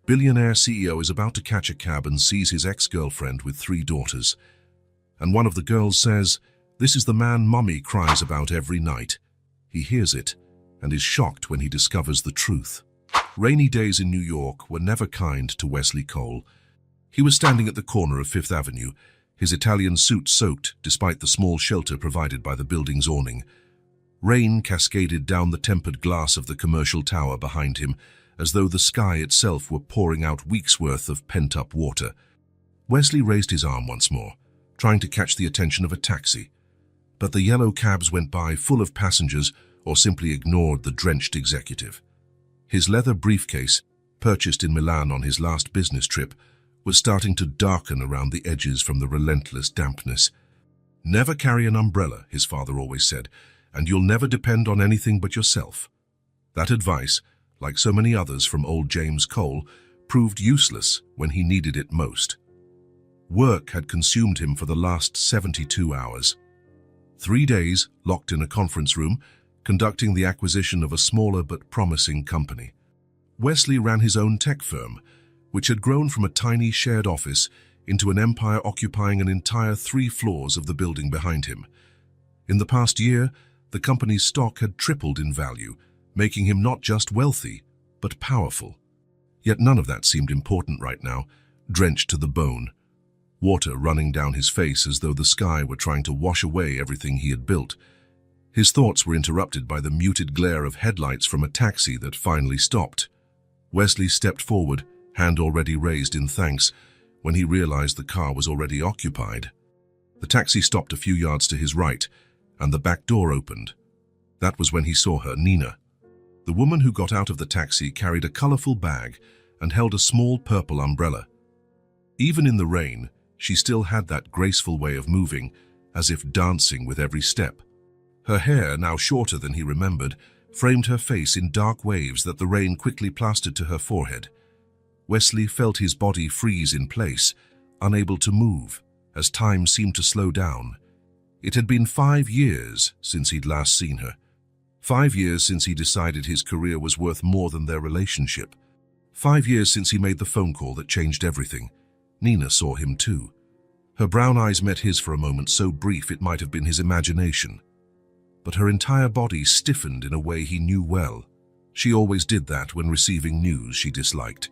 Billionaire CEO is about to catch a cab and sees his ex-girlfriend with 3 daughters. And one of the girls says, "This is the man Mummy cries about every night." He hears it and is shocked when he discovers the truth. Rainy days in New York were never kind to Wesley Cole. He was standing at the corner of Fifth Avenue, his Italian suit soaked despite the small shelter provided by the building's awning. Rain cascaded down the tempered glass of the commercial tower behind him, as though the sky itself were pouring out weeks' worth of pent-up water. Wesley raised his arm once more, trying to catch the attention of a taxi. But the yellow cabs went by full of passengers or simply ignored the drenched executive. His leather briefcase, purchased in Milan on his last business trip, was starting to darken around the edges from the relentless dampness. "Never carry an umbrella," his father always said, "and you'll never depend on anything but yourself." That advice, like so many others from old James Cole, proved useless when he needed it most. Work had consumed him for the last 72 hours. 3 days locked in a conference room, conducting the acquisition of a smaller but promising company. Wesley ran his own tech firm, which had grown from a tiny shared office into an empire occupying an entire 3 floors of the building behind him. In the past year, the company's stock had tripled in value, making him not just wealthy, but powerful. Yet none of that seemed important right now, drenched to the bone. Water running down his face as though the sky were trying to wash away everything he had built. His thoughts were interrupted by the muted glare of headlights from a taxi that finally stopped. Wesley stepped forward, hand already raised in thanks, when he realized the car was already occupied. The taxi stopped a few yards to his right, and the back door opened. That was when he saw her, Nina. The woman who got out of the taxi carried a colorful bag and held a small purple umbrella. Even in the rain, she still had that graceful way of moving, as if dancing with every step. Her hair, now shorter than he remembered, framed her face in dark waves that the rain quickly plastered to her forehead. Wesley felt his body freeze in place, unable to move, as time seemed to slow down. It had been 5 years since he'd last seen her. 5 years since he decided his career was worth more than their relationship. 5 years since he made the phone call that changed everything. Nina saw him too. Her brown eyes met his for a moment so brief it might have been his imagination. But her entire body stiffened in a way he knew well. She always did that when receiving news she disliked.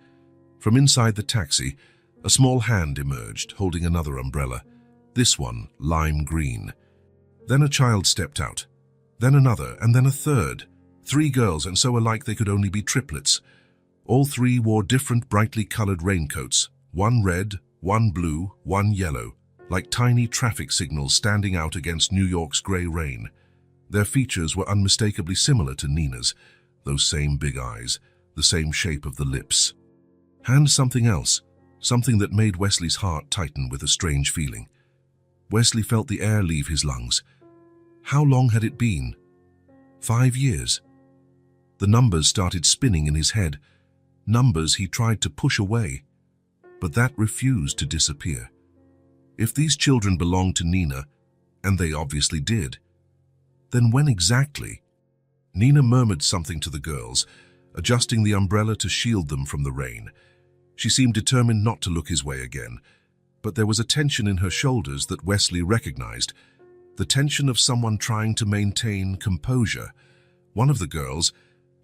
From inside the taxi, a small hand emerged, holding another umbrella, this one lime green. Then a child stepped out, then another, and then a third. 3 girls, and so alike they could only be triplets. All 3 wore different brightly colored raincoats, one red, one blue, one yellow, like tiny traffic signals standing out against New York's gray rain. Their features were unmistakably similar to Nina's, those same big eyes, the same shape of the lips. And something else, something that made Wesley's heart tighten with a strange feeling. Wesley felt the air leave his lungs. How long had it been? 5 years. The numbers started spinning in his head, numbers he tried to push away, but that refused to disappear. If these children belonged to Nina, and they obviously did, then when exactly? Nina murmured something to the girls, adjusting the umbrella to shield them from the rain. She seemed determined not to look his way again, but there was a tension in her shoulders that Wesley recognized, the tension of someone trying to maintain composure. One of the girls,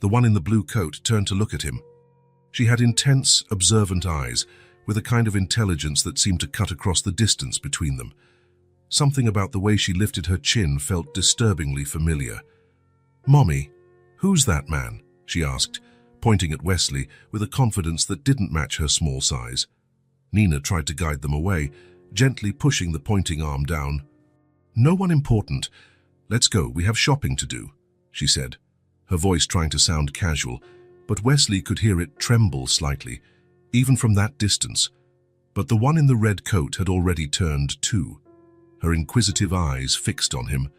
the one in the blue coat, turned to look at him. She had intense, observant eyes, with a kind of intelligence that seemed to cut across the distance between them. Something about the way she lifted her chin felt disturbingly familiar. "Mommy, who's that man?" she asked, pointing at Wesley with a confidence that didn't match her small size. Nina tried to guide them away, gently pushing the pointing arm down. "No one important. Let's go, we have shopping to do," she said, her voice trying to sound casual, but Wesley could hear it tremble slightly, even from that distance. But the one in the red coat had already turned too, her inquisitive eyes fixed on him.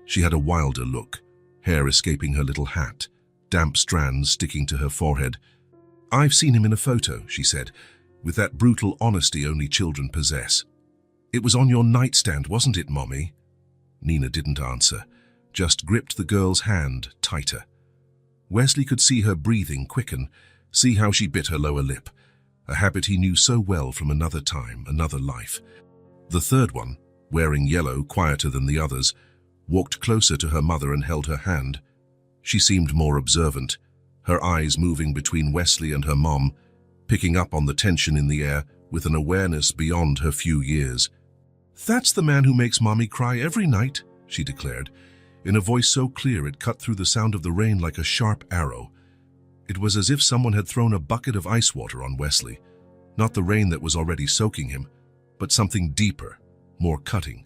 She had a wilder look, hair escaping her little hat, damp strands sticking to her forehead. "I've seen him in a photo," she said, with that brutal honesty only children possess. "It was on your nightstand, wasn't it, Mommy?" Nina didn't answer, just gripped the girl's hand tighter. Wesley could see her breathing quicken, see how she bit her lower lip. a habit he knew so well from another time, another life. The third one, wearing yellow, quieter than the others, walked closer to her mother and held her hand. She seemed more observant, her eyes moving between Wesley and her mom, picking up on the tension in the air with an awareness beyond her few years. "That's the man who makes Mommy cry every night," she declared, in a voice so clear it cut through the sound of the rain like a sharp arrow. It was as if someone had thrown a bucket of ice water on Wesley, not the rain that was already soaking him, but something deeper, more cutting.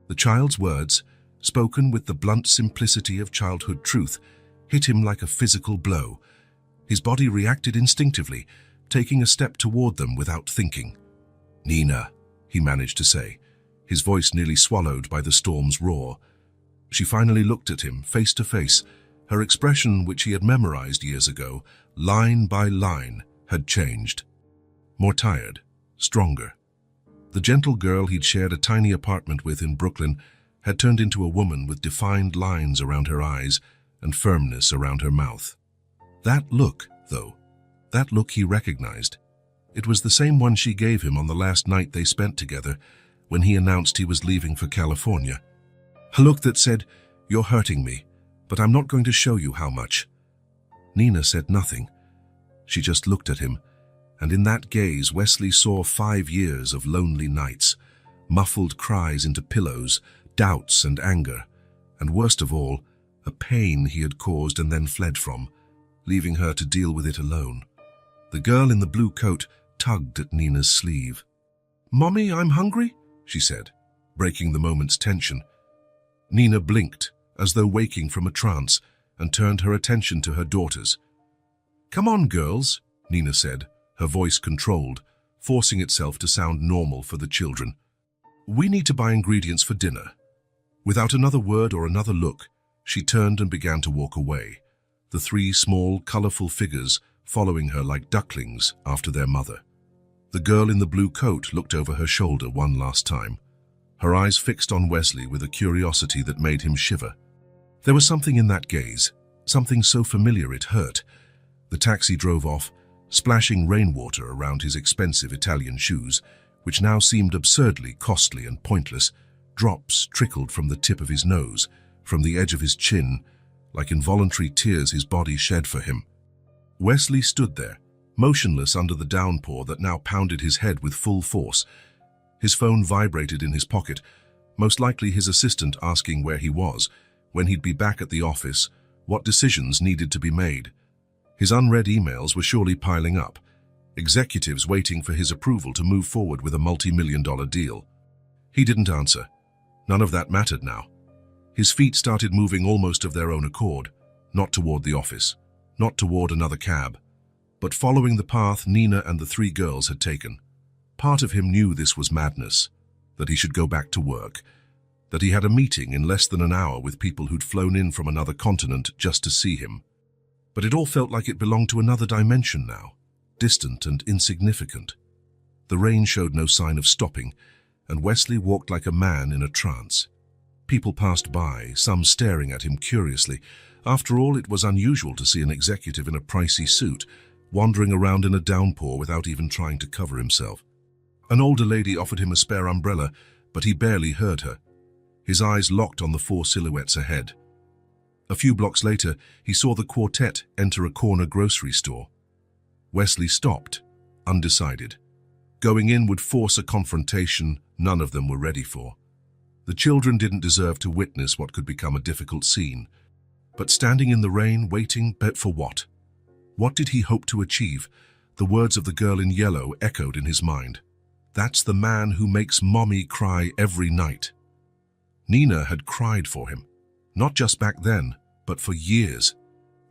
The child's words, spoken with the blunt simplicity of childhood truth, hit him like a physical blow. His body reacted instinctively, taking a step toward them without thinking. "Nina," he managed to say, his voice nearly swallowed by the storm's roar. She finally looked at him, face to face. Her expression, which he had memorized years ago, line by line, had changed. More tired, stronger. The gentle girl he'd shared a tiny apartment with in Brooklyn had turned into a woman with defined lines around her eyes and firmness around her mouth. That look, though, that look he recognized. It was the same one she gave him on the last night they spent together when he announced he was leaving for California. A look that said, "You're hurting me, but I'm not going to show you how much." Nina said nothing. She just looked at him, and in that gaze Wesley saw 5 years of lonely nights, muffled cries into pillows, doubts and anger, and worst of all, a pain he had caused and then fled from, leaving her to deal with it alone. The girl in the blue coat tugged at Nina's sleeve. "Mommy, I'm hungry," she said, breaking the moment's tension. Nina blinked, as though waking from a trance, and turned her attention to her daughters. "Come on, girls," Nina said, her voice controlled, forcing itself to sound normal for the children. "We need to buy ingredients for dinner." Without another word or another look, she turned and began to walk away, the 3 small, colorful figures following her like ducklings after their mother. The girl in the blue coat looked over her shoulder one last time, her eyes fixed on Wesley with a curiosity that made him shiver. There was something in that gaze, something so familiar it hurt. The taxi drove off, splashing rainwater around his expensive Italian shoes, which now seemed absurdly costly and pointless. Drops trickled from the tip of his nose, from the edge of his chin, like involuntary tears his body shed for him. Wesley stood there, motionless under the downpour that now pounded his head with full force. His phone vibrated in his pocket, most likely his assistant asking where he was, when he'd be back at the office, what decisions needed to be made. His unread emails were surely piling up, executives waiting for his approval to move forward with a multi-million-dollar deal. He didn't answer. None of that mattered now. His feet started moving almost of their own accord, not toward the office, not toward another cab, but following the path Nina and the 3 girls had taken. Part of him knew this was madness, that he should go back to work, that he had a meeting in less than an hour with people who'd flown in from another continent just to see him. But it all felt like it belonged to another dimension now, distant and insignificant. The rain showed no sign of stopping, and Wesley walked like a man in a trance. People passed by, some staring at him curiously. After all, it was unusual to see an executive in a pricey suit, wandering around in a downpour without even trying to cover himself. An older lady offered him a spare umbrella, but he barely heard her. His eyes locked on the 4 silhouettes ahead. A few blocks later, he saw the quartet enter a corner grocery store. Wesley stopped, undecided. Going in would force a confrontation none of them were ready for. The children didn't deserve to witness what could become a difficult scene. But standing in the rain, waiting, but for what? What did he hope to achieve? The words of the girl in yellow echoed in his mind. "That's the man who makes Mommy cry every night." Nina had cried for him, not just back then, but for years.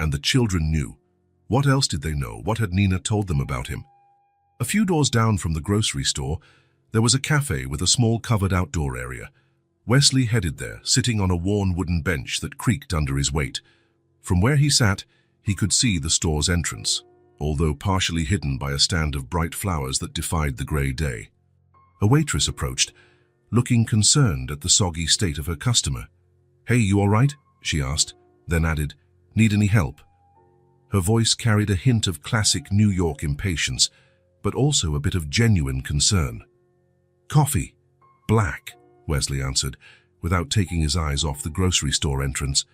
And the children knew. What else did they know? What had Nina told them about him? A few doors down from the grocery store, there was a cafe with a small covered outdoor area. Wesley headed there, sitting on a worn wooden bench that creaked under his weight. From where he sat, he could see the store's entrance, although partially hidden by a stand of bright flowers that defied the grey day. A waitress approached, looking concerned at the soggy state of her customer. "Hey, you all right?" she asked, then added, "Need any help?" Her voice carried a hint of classic New York impatience. but also a bit of genuine concern. "Coffee. Black," Wesley answered, without taking his eyes off the grocery store entrance.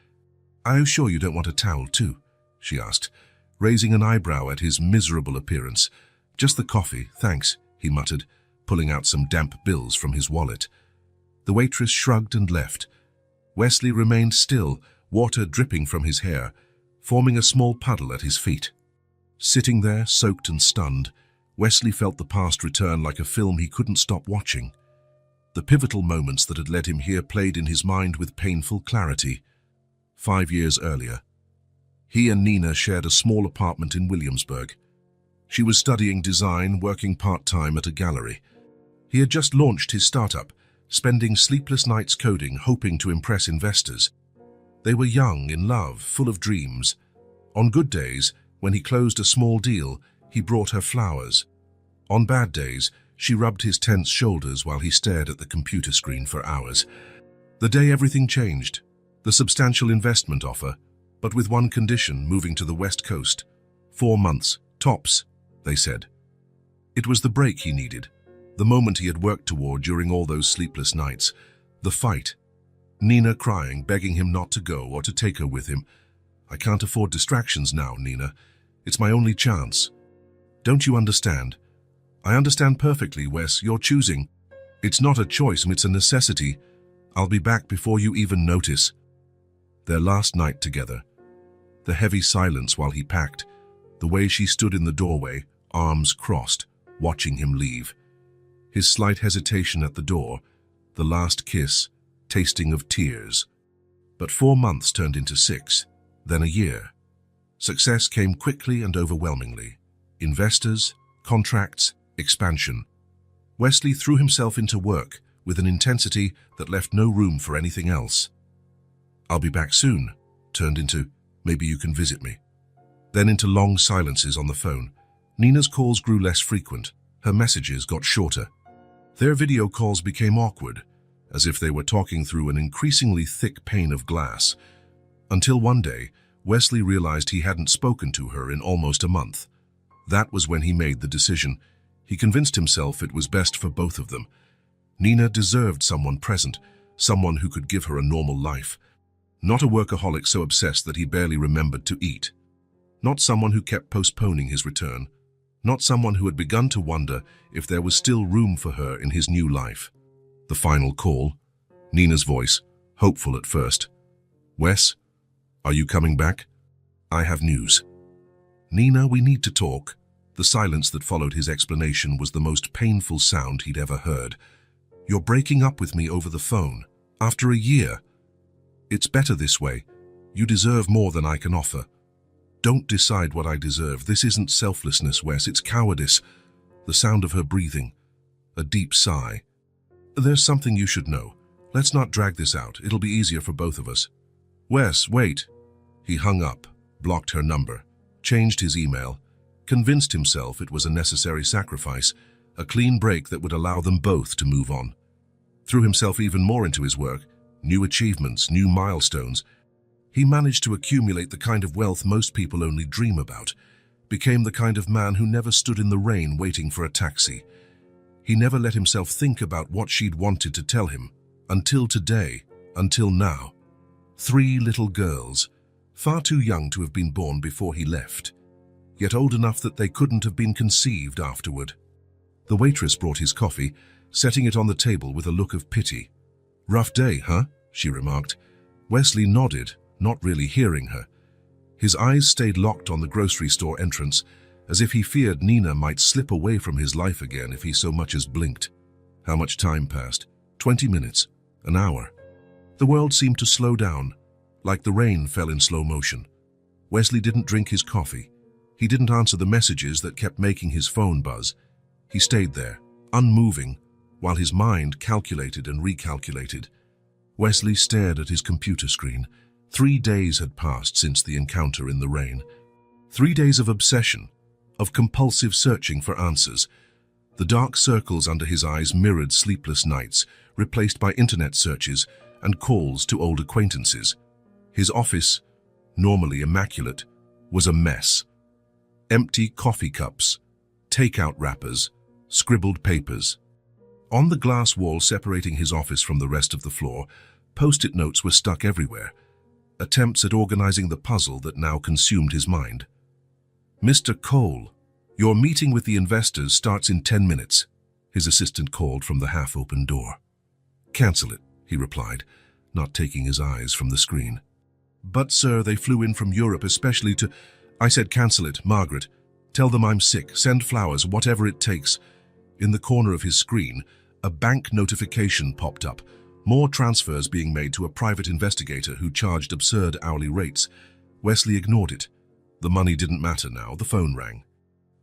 "Are you sure you don't want a towel too?" she asked, raising an eyebrow at his miserable appearance. "Just the coffee, thanks," he muttered, pulling out some damp bills from his wallet. The waitress shrugged and left. Wesley remained still, water dripping from his hair, forming a small puddle at his feet. Sitting there, soaked and stunned, Wesley felt the past return like a film he couldn't stop watching. The pivotal moments that had led him here played in his mind with painful clarity. 5 years earlier, he and Nina shared a small apartment in Williamsburg. She was studying design, working part-time at a gallery. He had just launched his startup, spending sleepless nights coding, hoping to impress investors. They were young, in love, full of dreams. On good days, when he closed a small deal, he brought her flowers. On bad days, she rubbed his tense shoulders while he stared at the computer screen for hours. The day everything changed, the substantial investment offer, but with one condition: moving to the West Coast. 4 months, tops, they said. It was the break he needed, the moment he had worked toward during all those sleepless nights, the fight. Nina crying, begging him not to go or to take her with him. "I can't afford distractions now, Nina. It's my only chance." "Don't you understand?" "I understand perfectly, Wes. You're choosing. It's not a choice, it's a necessity. I'll be back before you even notice." Their last night together. The heavy silence while he packed, the way she stood in the doorway, arms crossed, watching him leave. His slight hesitation at the door, the last kiss, tasting of tears. But 4 months turned into 6, then a year. Success came quickly and overwhelmingly. Investors, contracts, expansion. Wesley threw himself into work with an intensity that left no room for anything else. "I'll be back soon," turned into, "maybe you can visit me." Then into long silences on the phone. Nina's calls grew less frequent. Her messages got shorter. Their video calls became awkward, as if they were talking through an increasingly thick pane of glass. Until one day, Wesley realized he hadn't spoken to her in almost a month. That was when he made the decision. He convinced himself it was best for both of them. Nina deserved someone present, someone who could give her a normal life. Not a workaholic so obsessed that he barely remembered to eat. Not someone who kept postponing his return. Not someone who had begun to wonder if there was still room for her in his new life. The final call. Nina's voice, hopeful at first. "Wes, are you coming back? I have news." "Nina, we need to talk." The silence that followed his explanation was the most painful sound he'd ever heard. "You're breaking up with me over the phone. After a year. It's better this way. You deserve more than I can offer." "Don't decide what I deserve. This isn't selflessness, Wes. It's cowardice." The sound of her breathing. A deep sigh. "There's something you should know. Let's not drag this out. It'll be easier for both of us." "Wes, wait." He hung up, blocked her number, changed his email, convinced himself it was a necessary sacrifice, a clean break that would allow them both to move on. Threw himself even more into his work, new achievements, new milestones. He managed to accumulate the kind of wealth most people only dream about, became the kind of man who never stood in the rain waiting for a taxi. He never let himself think about what she'd wanted to tell him, until today, until now. 3 little girls, far too young to have been born before he left, yet old enough that they couldn't have been conceived afterward. The waitress brought his coffee, setting it on the table with a look of pity. "Rough day, huh?" she remarked. Wesley nodded, not really hearing her. His eyes stayed locked on the grocery store entrance, as if he feared Nina might slip away from his life again if he so much as blinked. How much time passed? 20 minutes? An hour? The world seemed to slow down, like the rain fell in slow motion. Wesley didn't drink his coffee. He didn't answer the messages that kept making his phone buzz. He stayed there, unmoving, while his mind calculated and recalculated. Wesley stared at his computer screen. 3 days had passed since the encounter in the rain. 3 days of obsession, of compulsive searching for answers. The dark circles under his eyes mirrored sleepless nights, replaced by internet searches and calls to old acquaintances. His office, normally immaculate, was a mess. Empty coffee cups, takeout wrappers, scribbled papers. On the glass wall separating his office from the rest of the floor, post-it notes were stuck everywhere, attempts at organizing the puzzle that now consumed his mind. "Mr. Cole, your meeting with the investors starts in 10 minutes, his assistant called from the half-open door. "Cancel it," he replied, not taking his eyes from the screen. "But, sir, they flew in from Europe especially to—" "I said cancel it, Margaret. Tell them I'm sick, send flowers, whatever it takes." In the corner of his screen, a bank notification popped up, more transfers being made to a private investigator who charged absurd hourly rates. Wesley ignored it. The money didn't matter now, the phone rang.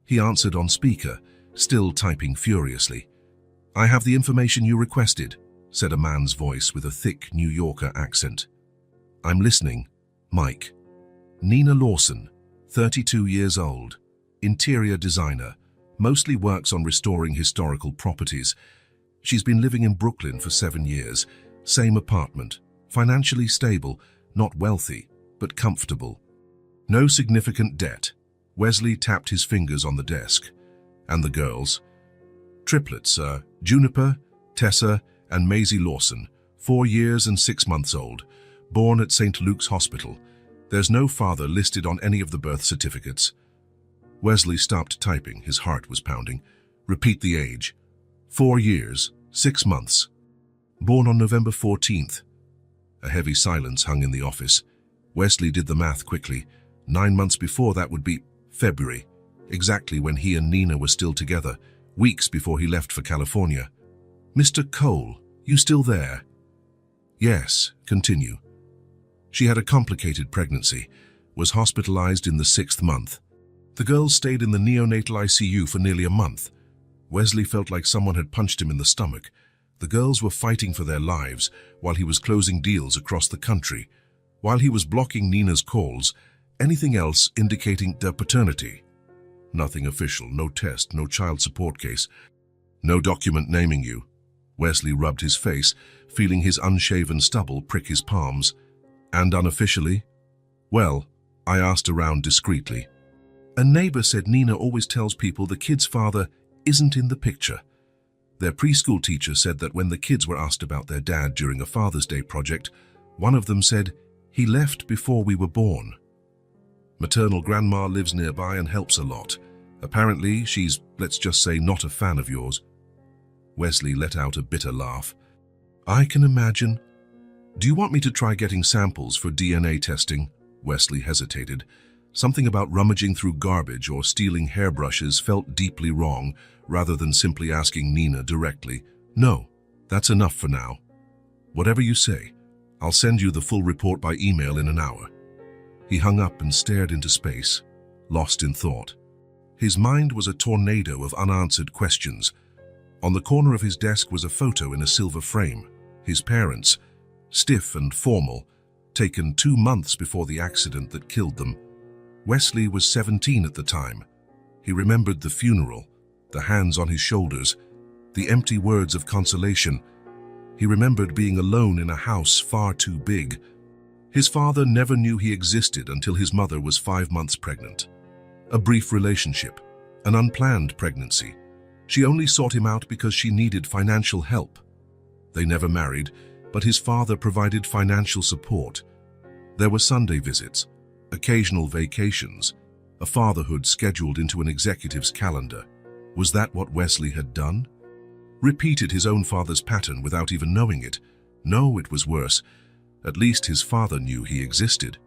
He answered on speaker, still typing furiously. "I have the information you requested," said a man's voice with a thick New Yorker accent. "I'm listening, Mike." Nina Lawson, 32 years old, interior designer, mostly works on restoring historical properties. She's been living in Brooklyn for 7 years, same apartment, financially stable, not wealthy, but comfortable. No significant debt. Wesley tapped his fingers on the desk. "And the girls?" "Triplets, sir. Juniper, Tessa, and Maisie Lawson, 4 years and 6 months old, born at St. Luke's Hospital. There's no father listed on any of the birth certificates." Wesley stopped typing, his heart was pounding. "Repeat the age." 4 years, 6 months. Born on November 14th. A heavy silence hung in the office. Wesley did the math quickly. 9 months before that would be February, exactly when he and Nina were still together, weeks before he left for California. "Mr. Cole, you still there?" "Yes, continue." She had a complicated pregnancy, was hospitalized in the 6th month. The girls stayed in the neonatal ICU for nearly a month. Wesley felt like someone had punched him in the stomach. The girls were fighting for their lives while he was closing deals across the country, while he was blocking Nina's calls, anything else indicating their paternity. Nothing official, no test, no child support case, no document naming you. Wesley rubbed his face, feeling his unshaven stubble prick his palms. "And unofficially?" "Well, I asked around discreetly. A neighbor said Nina always tells people the kid's father isn't in the picture. Their preschool teacher said that when the kids were asked about their dad during a Father's Day project, one of them said, 'He left before we were born.' Maternal grandma lives nearby and helps a lot. Apparently, she's, let's just say, not a fan of yours." Wesley let out a bitter laugh. "I can imagine. Do you want me to try getting samples for DNA testing?" Wesley hesitated. Something about rummaging through garbage or stealing hairbrushes felt deeply wrong, rather than simply asking Nina directly. "No, that's enough for now. Whatever you say, I'll send you the full report by email in an hour." He hung up and stared into space, lost in thought. His mind was a tornado of unanswered questions. On the corner of his desk was a photo in a silver frame. His parents, stiff and formal, taken 2 months before the accident that killed them. Wesley was 17 at the time. He remembered the funeral, the hands on his shoulders, the empty words of consolation. He remembered being alone in a house far too big. His father never knew he existed until his mother was 5 months pregnant. A brief relationship, an unplanned pregnancy. She only sought him out because she needed financial help. They never married, but his father provided financial support. There were Sunday visits, occasional vacations, a fatherhood scheduled into an executive's calendar. Was that what Wesley had done? Repeated his own father's pattern without even knowing it? No, it was worse. At least his father knew he existed.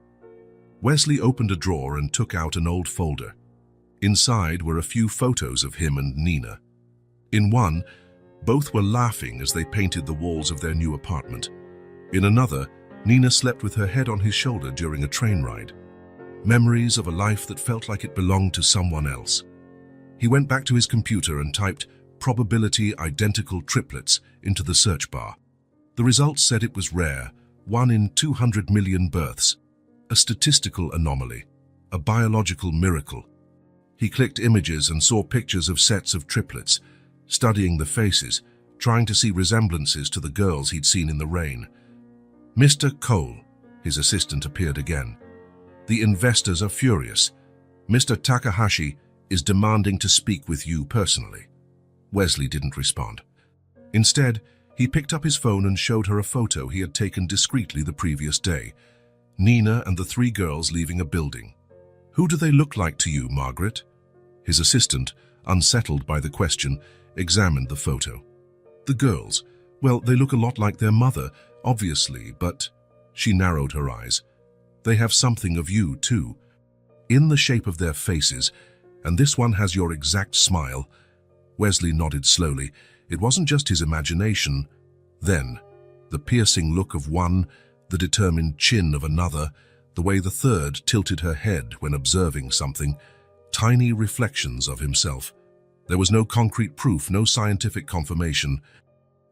Wesley opened a drawer and took out an old folder. Inside were a few photos of him and Nina. In one, both were laughing as they painted the walls of their new apartment. In another, Nina slept with her head on his shoulder during a train ride. Memories of a life that felt like it belonged to someone else. He went back to his computer and typed "probability identical triplets" into the search bar. The results said it was rare, 1 in 200 million births, a statistical anomaly, a biological miracle. He clicked images and saw pictures of sets of triplets, studying the faces, trying to see resemblances to the girls he'd seen in the rain. "Mr. Cole," his assistant appeared again. "The investors are furious. Mr. Takahashi is demanding to speak with you personally." Wesley didn't respond. Instead, he picked up his phone and showed her a photo he had taken discreetly the previous day. Nina and the three girls leaving a building. "Who do they look like to you, Margaret?" His assistant, unsettled by the question, examined the photo. "The girls. Well, they look a lot like their mother, obviously, but—" She narrowed her eyes. "They have something of you, too. In the shape of their faces, and this one has your exact smile." Wesley nodded slowly. It wasn't just his imagination. Then, the piercing look of one, the determined chin of another, the way the third tilted her head when observing something, tiny reflections of himself. There was no concrete proof, no scientific confirmation,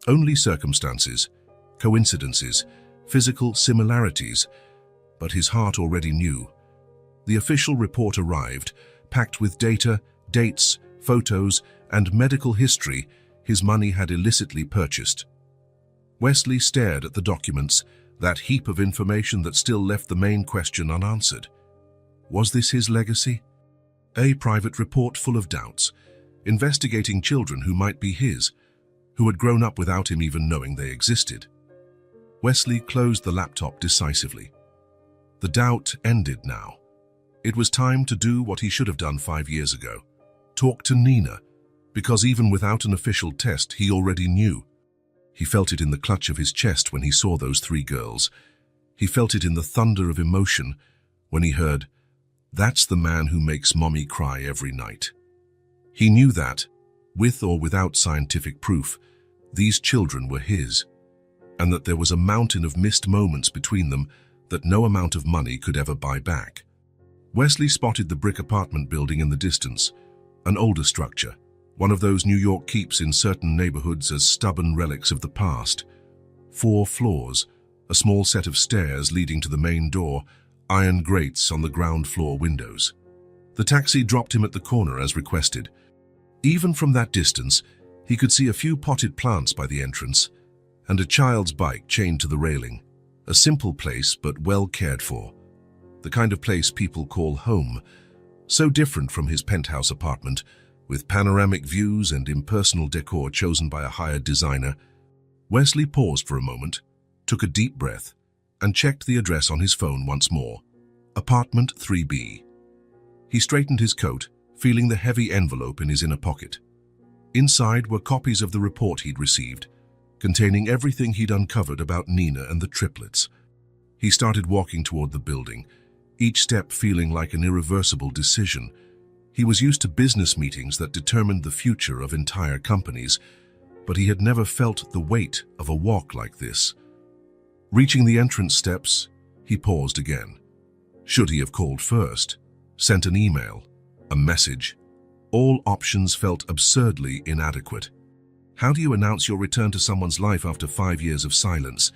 only circumstances, coincidences, physical similarities. But his heart already knew. The official report arrived, packed with data, dates, photos, and medical history his money had illicitly purchased. Wesley stared at the documents, that heap of information that still left the main question unanswered. Was this his legacy? A private report full of doubts, investigating children who might be his, who had grown up without him even knowing they existed. Wesley closed the laptop decisively. The doubt ended now. It was time to do what he should have done 5 years ago. Talk to Nina, because even without an official test, he already knew. He felt it in the clutch of his chest when he saw those three girls. He felt it in the thunder of emotion when he heard, "That's the man who makes mommy cry every night." He knew that, with or without scientific proof, these children were his, and that there was a mountain of missed moments between them that no amount of money could ever buy back. Wesley spotted the brick apartment building in the distance, an older structure, one of those New York keeps in certain neighborhoods as stubborn relics of the past. 4 floors, a small set of stairs leading to the main door, iron grates on the ground floor windows. The taxi dropped him at the corner as requested. Even from that distance, he could see a few potted plants by the entrance and a child's bike chained to the railing. A simple place, but well cared for. The kind of place people call home, so different from his penthouse apartment, with panoramic views and impersonal decor chosen by a hired designer. Wesley paused for a moment, took a deep breath, and checked the address on his phone once more. Apartment 3B. He straightened his coat, feeling the heavy envelope in his inner pocket. Inside were copies of the report he'd received, containing everything he'd uncovered about Nina and the triplets. He started walking toward the building, each step feeling like an irreversible decision. He was used to business meetings that determined the future of entire companies, but he had never felt the weight of a walk like this. Reaching the entrance steps, he paused again. Should he have called first? Sent an email? A message? All options felt absurdly inadequate. How do you announce your return to someone's life after 5 years of silence,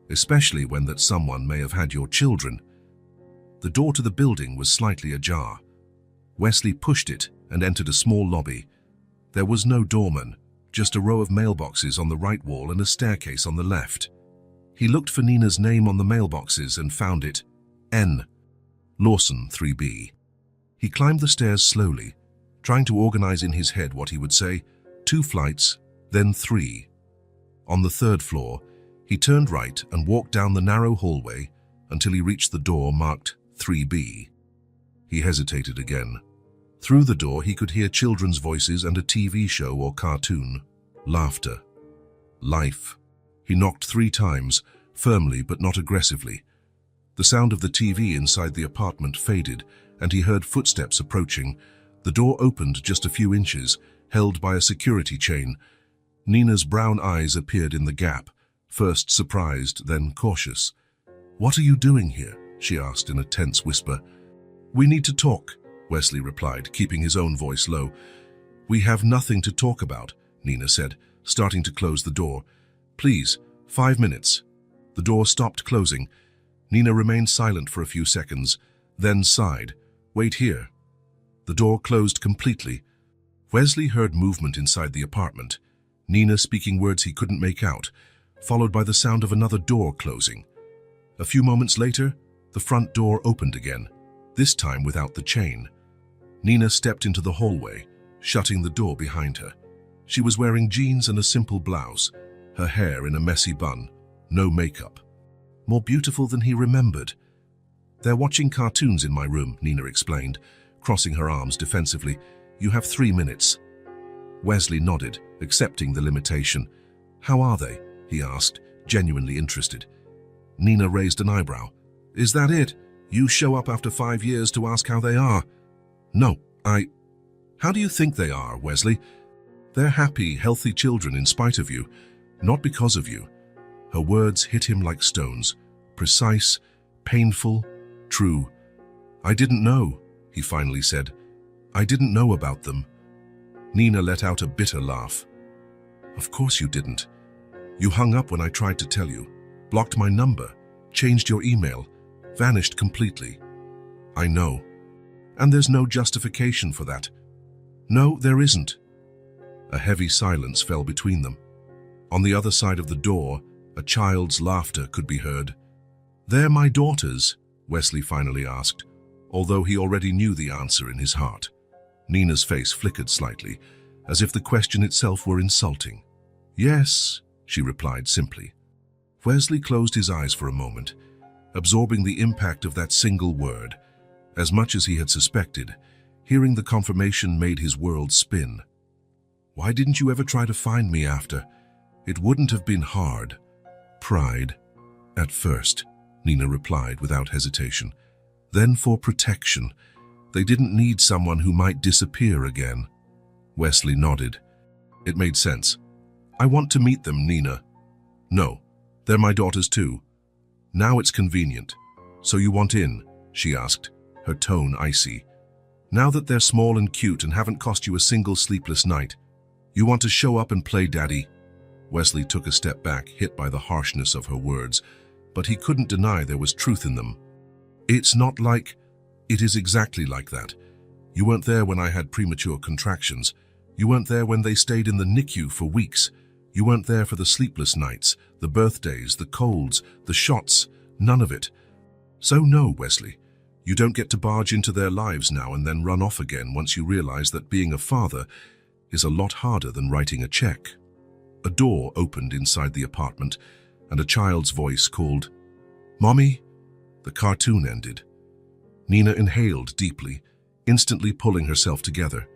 especially when that someone may have had your children? The door to the building was slightly ajar. Wesley pushed it and entered a small lobby. There was no doorman, just a row of mailboxes on the right wall and a staircase on the left. He looked for Nina's name on the mailboxes and found it. N. Lawson, 3B. He climbed the stairs slowly, trying to organize in his head what he would say. 2 flights, then 3. On the 3rd floor, he turned right and walked down the narrow hallway until he reached the door marked 3B. He hesitated again. Through the door, he could hear children's voices and a TV show or cartoon. Laughter. Life. He knocked 3 times, firmly but not aggressively. The sound of the TV inside the apartment faded, and he heard footsteps approaching. The door opened just a few inches, held by a security chain. Nina's brown eyes appeared in the gap, first surprised, then cautious. "What are you doing here?" she asked in a tense whisper. "We need to talk," Wesley replied, keeping his own voice low. "We have nothing to talk about," Nina said, starting to close the door. "Please, 5 minutes." The door stopped closing. Nina remained silent for a few seconds, then sighed. "Wait here." The door closed completely. Wesley heard movement inside the apartment, Nina speaking words he couldn't make out, followed by the sound of another door closing. A few moments later, the front door opened again, this time without the chain. Nina stepped into the hallway, shutting the door behind her. She was wearing jeans and a simple blouse, her hair in a messy bun, no makeup. More beautiful than he remembered. "They're watching cartoons in my room," Nina explained, crossing her arms defensively. "You have 3 minutes." Wesley nodded, accepting the limitation. "How are they?" he asked, genuinely interested. Nina raised an eyebrow. "Is that it? You show up after 5 years to ask how they are?" "No, How do you think they are, Wesley? They're happy, healthy children in spite of you, not because of you." Her words hit him like stones, precise, painful, true. "I didn't know," he finally said. "I didn't know about them." Nina let out a bitter laugh. "Of course you didn't. You hung up when I tried to tell you, blocked my number, changed your email, vanished completely." "I know. And there's no justification for that." "No, there isn't." A heavy silence fell between them. On the other side of the door, a child's laughter could be heard. "They're my daughters?" Wesley finally asked, although he already knew the answer in his heart. Nina's face flickered slightly, as if the question itself were insulting. "Yes," she replied simply. Wesley closed his eyes for a moment, absorbing the impact of that single word. As much as he had suspected, hearing the confirmation made his world spin. "Why didn't you ever try to find me after? It wouldn't have been hard." "Pride, at first," Nina replied without hesitation. "Then for protection. They didn't need someone who might disappear again." Wesley nodded. It made sense. "I want to meet them, Nina." "No, they're my daughters too." "Now it's convenient. So you want in?" she asked, her tone icy. "Now that they're small and cute and haven't cost you a single sleepless night, you want to show up and play daddy?" Wesley took a step back, hit by the harshness of her words, but he couldn't deny there was truth in them. "It's not like..." "It is exactly like that. You weren't there when I had premature contractions. You weren't there when they stayed in the NICU for weeks. You weren't there for the sleepless nights, the birthdays, the colds, the shots, none of it. So no, Wesley, you don't get to barge into their lives now and then run off again once you realize that being a father is a lot harder than writing a check." A door opened inside the apartment, and a child's voice called, "Mommy?" The cartoon ended. Nina inhaled deeply, instantly pulling herself together.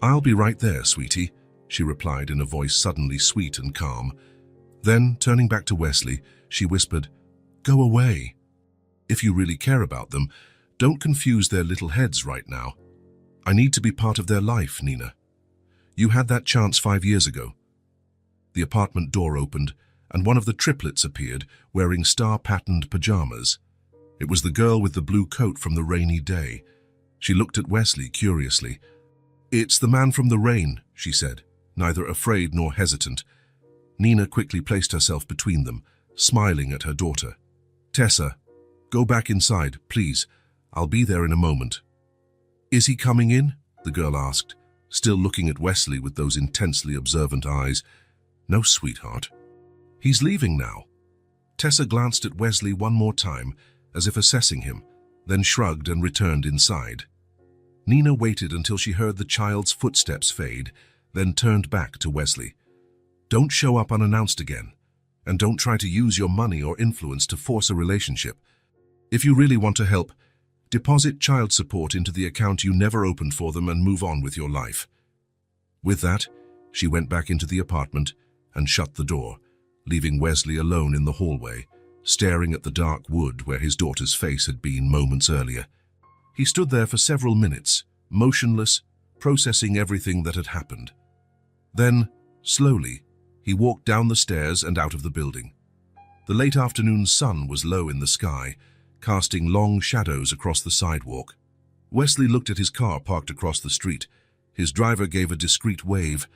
"I'll be right there, sweetie," she replied in a voice suddenly sweet and calm. Then, turning back to Wesley, she whispered, "Go away. If you really care about them, don't confuse their little heads right now. I need to be part of their life, Nina. You had that chance 5 years ago." The apartment door opened, and one of the triplets appeared, wearing star-patterned pajamas. It was the girl with the blue coat from the rainy day. She looked at Wesley curiously. "It's the man from the rain," she said, neither afraid nor hesitant. Nina quickly placed herself between them, smiling at her daughter. "Tessa, go back inside, please. I'll be there in a moment." "Is he coming in?" the girl asked, still looking at Wesley with those intensely observant eyes. "No, sweetheart. He's leaving now." Tessa glanced at Wesley one more time, as if assessing him, then shrugged and returned inside. Nina waited until she heard the child's footsteps fade, then turned back to Wesley. "Don't show up unannounced again, and don't try to use your money or influence to force a relationship. If you really want to help, deposit child support into the account you never opened for them and move on with your life." With that, she went back into the apartment and shut the door, leaving Wesley alone in the hallway, staring at the dark wood where his daughter's face had been moments earlier. He stood there for several minutes, motionless, processing everything that had happened. Then, slowly, he walked down the stairs and out of the building. The late afternoon sun was low in the sky, casting long shadows across the sidewalk. Wesley looked at his car parked across the street. His driver gave a discreet wave.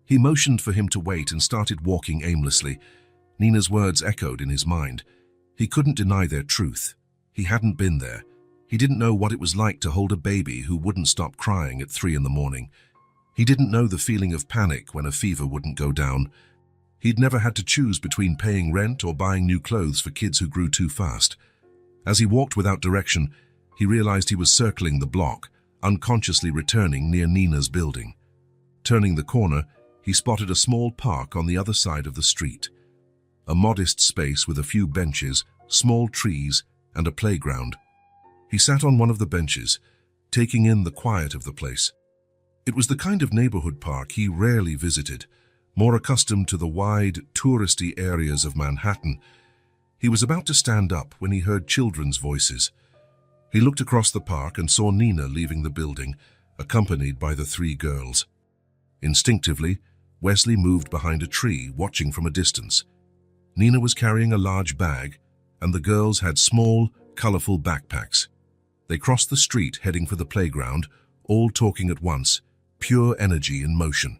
He motioned for him to wait and started walking aimlessly. Nina's words echoed in his mind. He couldn't deny their truth. He hadn't been there. He didn't know what it was like to hold a baby who wouldn't stop crying at 3 in the morning. He didn't know the feeling of panic when a fever wouldn't go down. He'd never had to choose between paying rent or buying new clothes for kids who grew too fast. As he walked without direction, he realized he was circling the block, unconsciously returning near Nina's building. Turning the corner, he spotted a small park on the other side of the street. A modest space with a few benches, small trees, and a playground. He sat on one of the benches, taking in the quiet of the place. It was the kind of neighborhood park he rarely visited, more accustomed to the wide, touristy areas of Manhattan. He was about to stand up when he heard children's voices. He looked across the park and saw Nina leaving the building, accompanied by the three girls. Instinctively, Wesley moved behind a tree, watching from a distance. Nina was carrying a large bag, and the girls had small, colorful backpacks. They crossed the street, heading for the playground, all talking at once, pure energy in motion.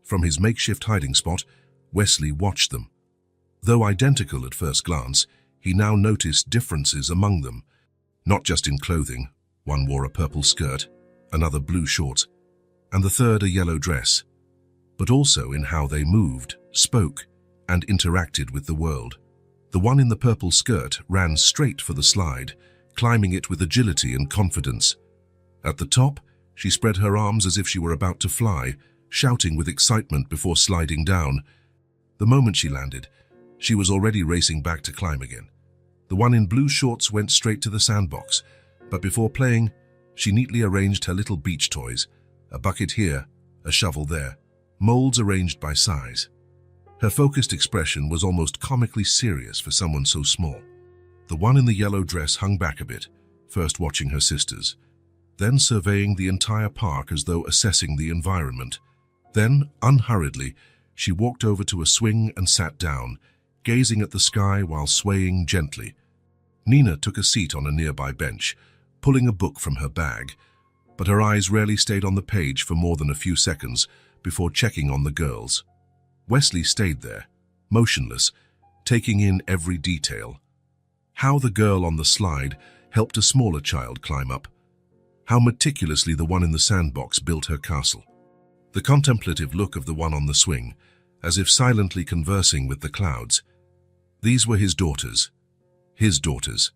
From his makeshift hiding spot, Wesley watched them. Though identical at first glance, he now noticed differences among them. Not just in clothing, one wore a purple skirt, another blue shorts, and the third a yellow dress, but also in how they moved, spoke, and interacted with the world. The one in the purple skirt ran straight for the slide, climbing it with agility and confidence. At the top, she spread her arms as if she were about to fly, shouting with excitement before sliding down. The moment she landed, she was already racing back to climb again. The one in blue shorts went straight to the sandbox, but before playing, she neatly arranged her little beach toys, a bucket here, a shovel there, molds arranged by size. Her focused expression was almost comically serious for someone so small. The one in the yellow dress hung back a bit, first watching her sisters, then surveying the entire park as though assessing the environment. Then, unhurriedly, she walked over to a swing and sat down, gazing at the sky while swaying gently. Nina took a seat on a nearby bench, pulling a book from her bag, but her eyes rarely stayed on the page for more than a few seconds before checking on the girls. Wesley stayed there, motionless, taking in every detail. How the girl on the slide helped a smaller child climb up. How meticulously the one in the sandbox built her castle. The contemplative look of the one on the swing, as if silently conversing with the clouds. These were his daughters. His daughters.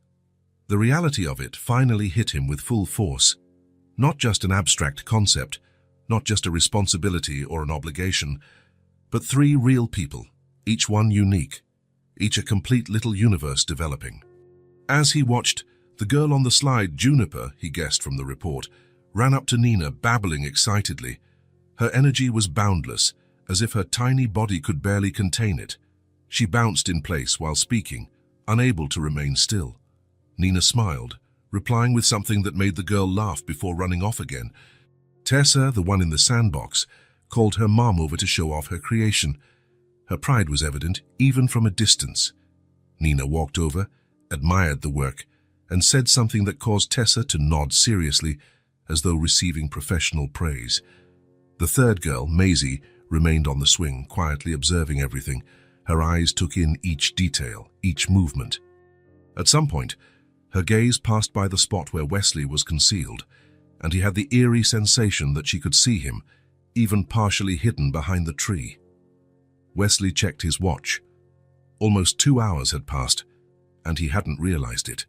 The reality of it finally hit him with full force. Not just an abstract concept, not just a responsibility or an obligation, but three real people, each one unique, each a complete little universe developing. As he watched, the girl on the slide, Juniper, he guessed from the report, ran up to Nina, babbling excitedly. Her energy was boundless, as if her tiny body could barely contain it. She bounced in place while speaking, unable to remain still. Nina smiled, replying with something that made the girl laugh before running off again. Tessa, the one in the sandbox, called her mom over to show off her creation. Her pride was evident, even from a distance. Nina walked over, admired the work, and said something that caused Tessa to nod seriously, as though receiving professional praise. The third girl, Maisie, remained on the swing, quietly observing everything. Her eyes took in each detail, each movement. At some point, her gaze passed by the spot where Wesley was concealed, and he had the eerie sensation that she could see him, even partially hidden behind the tree. Wesley checked his watch. Almost 2 hours had passed, and he hadn't realized it.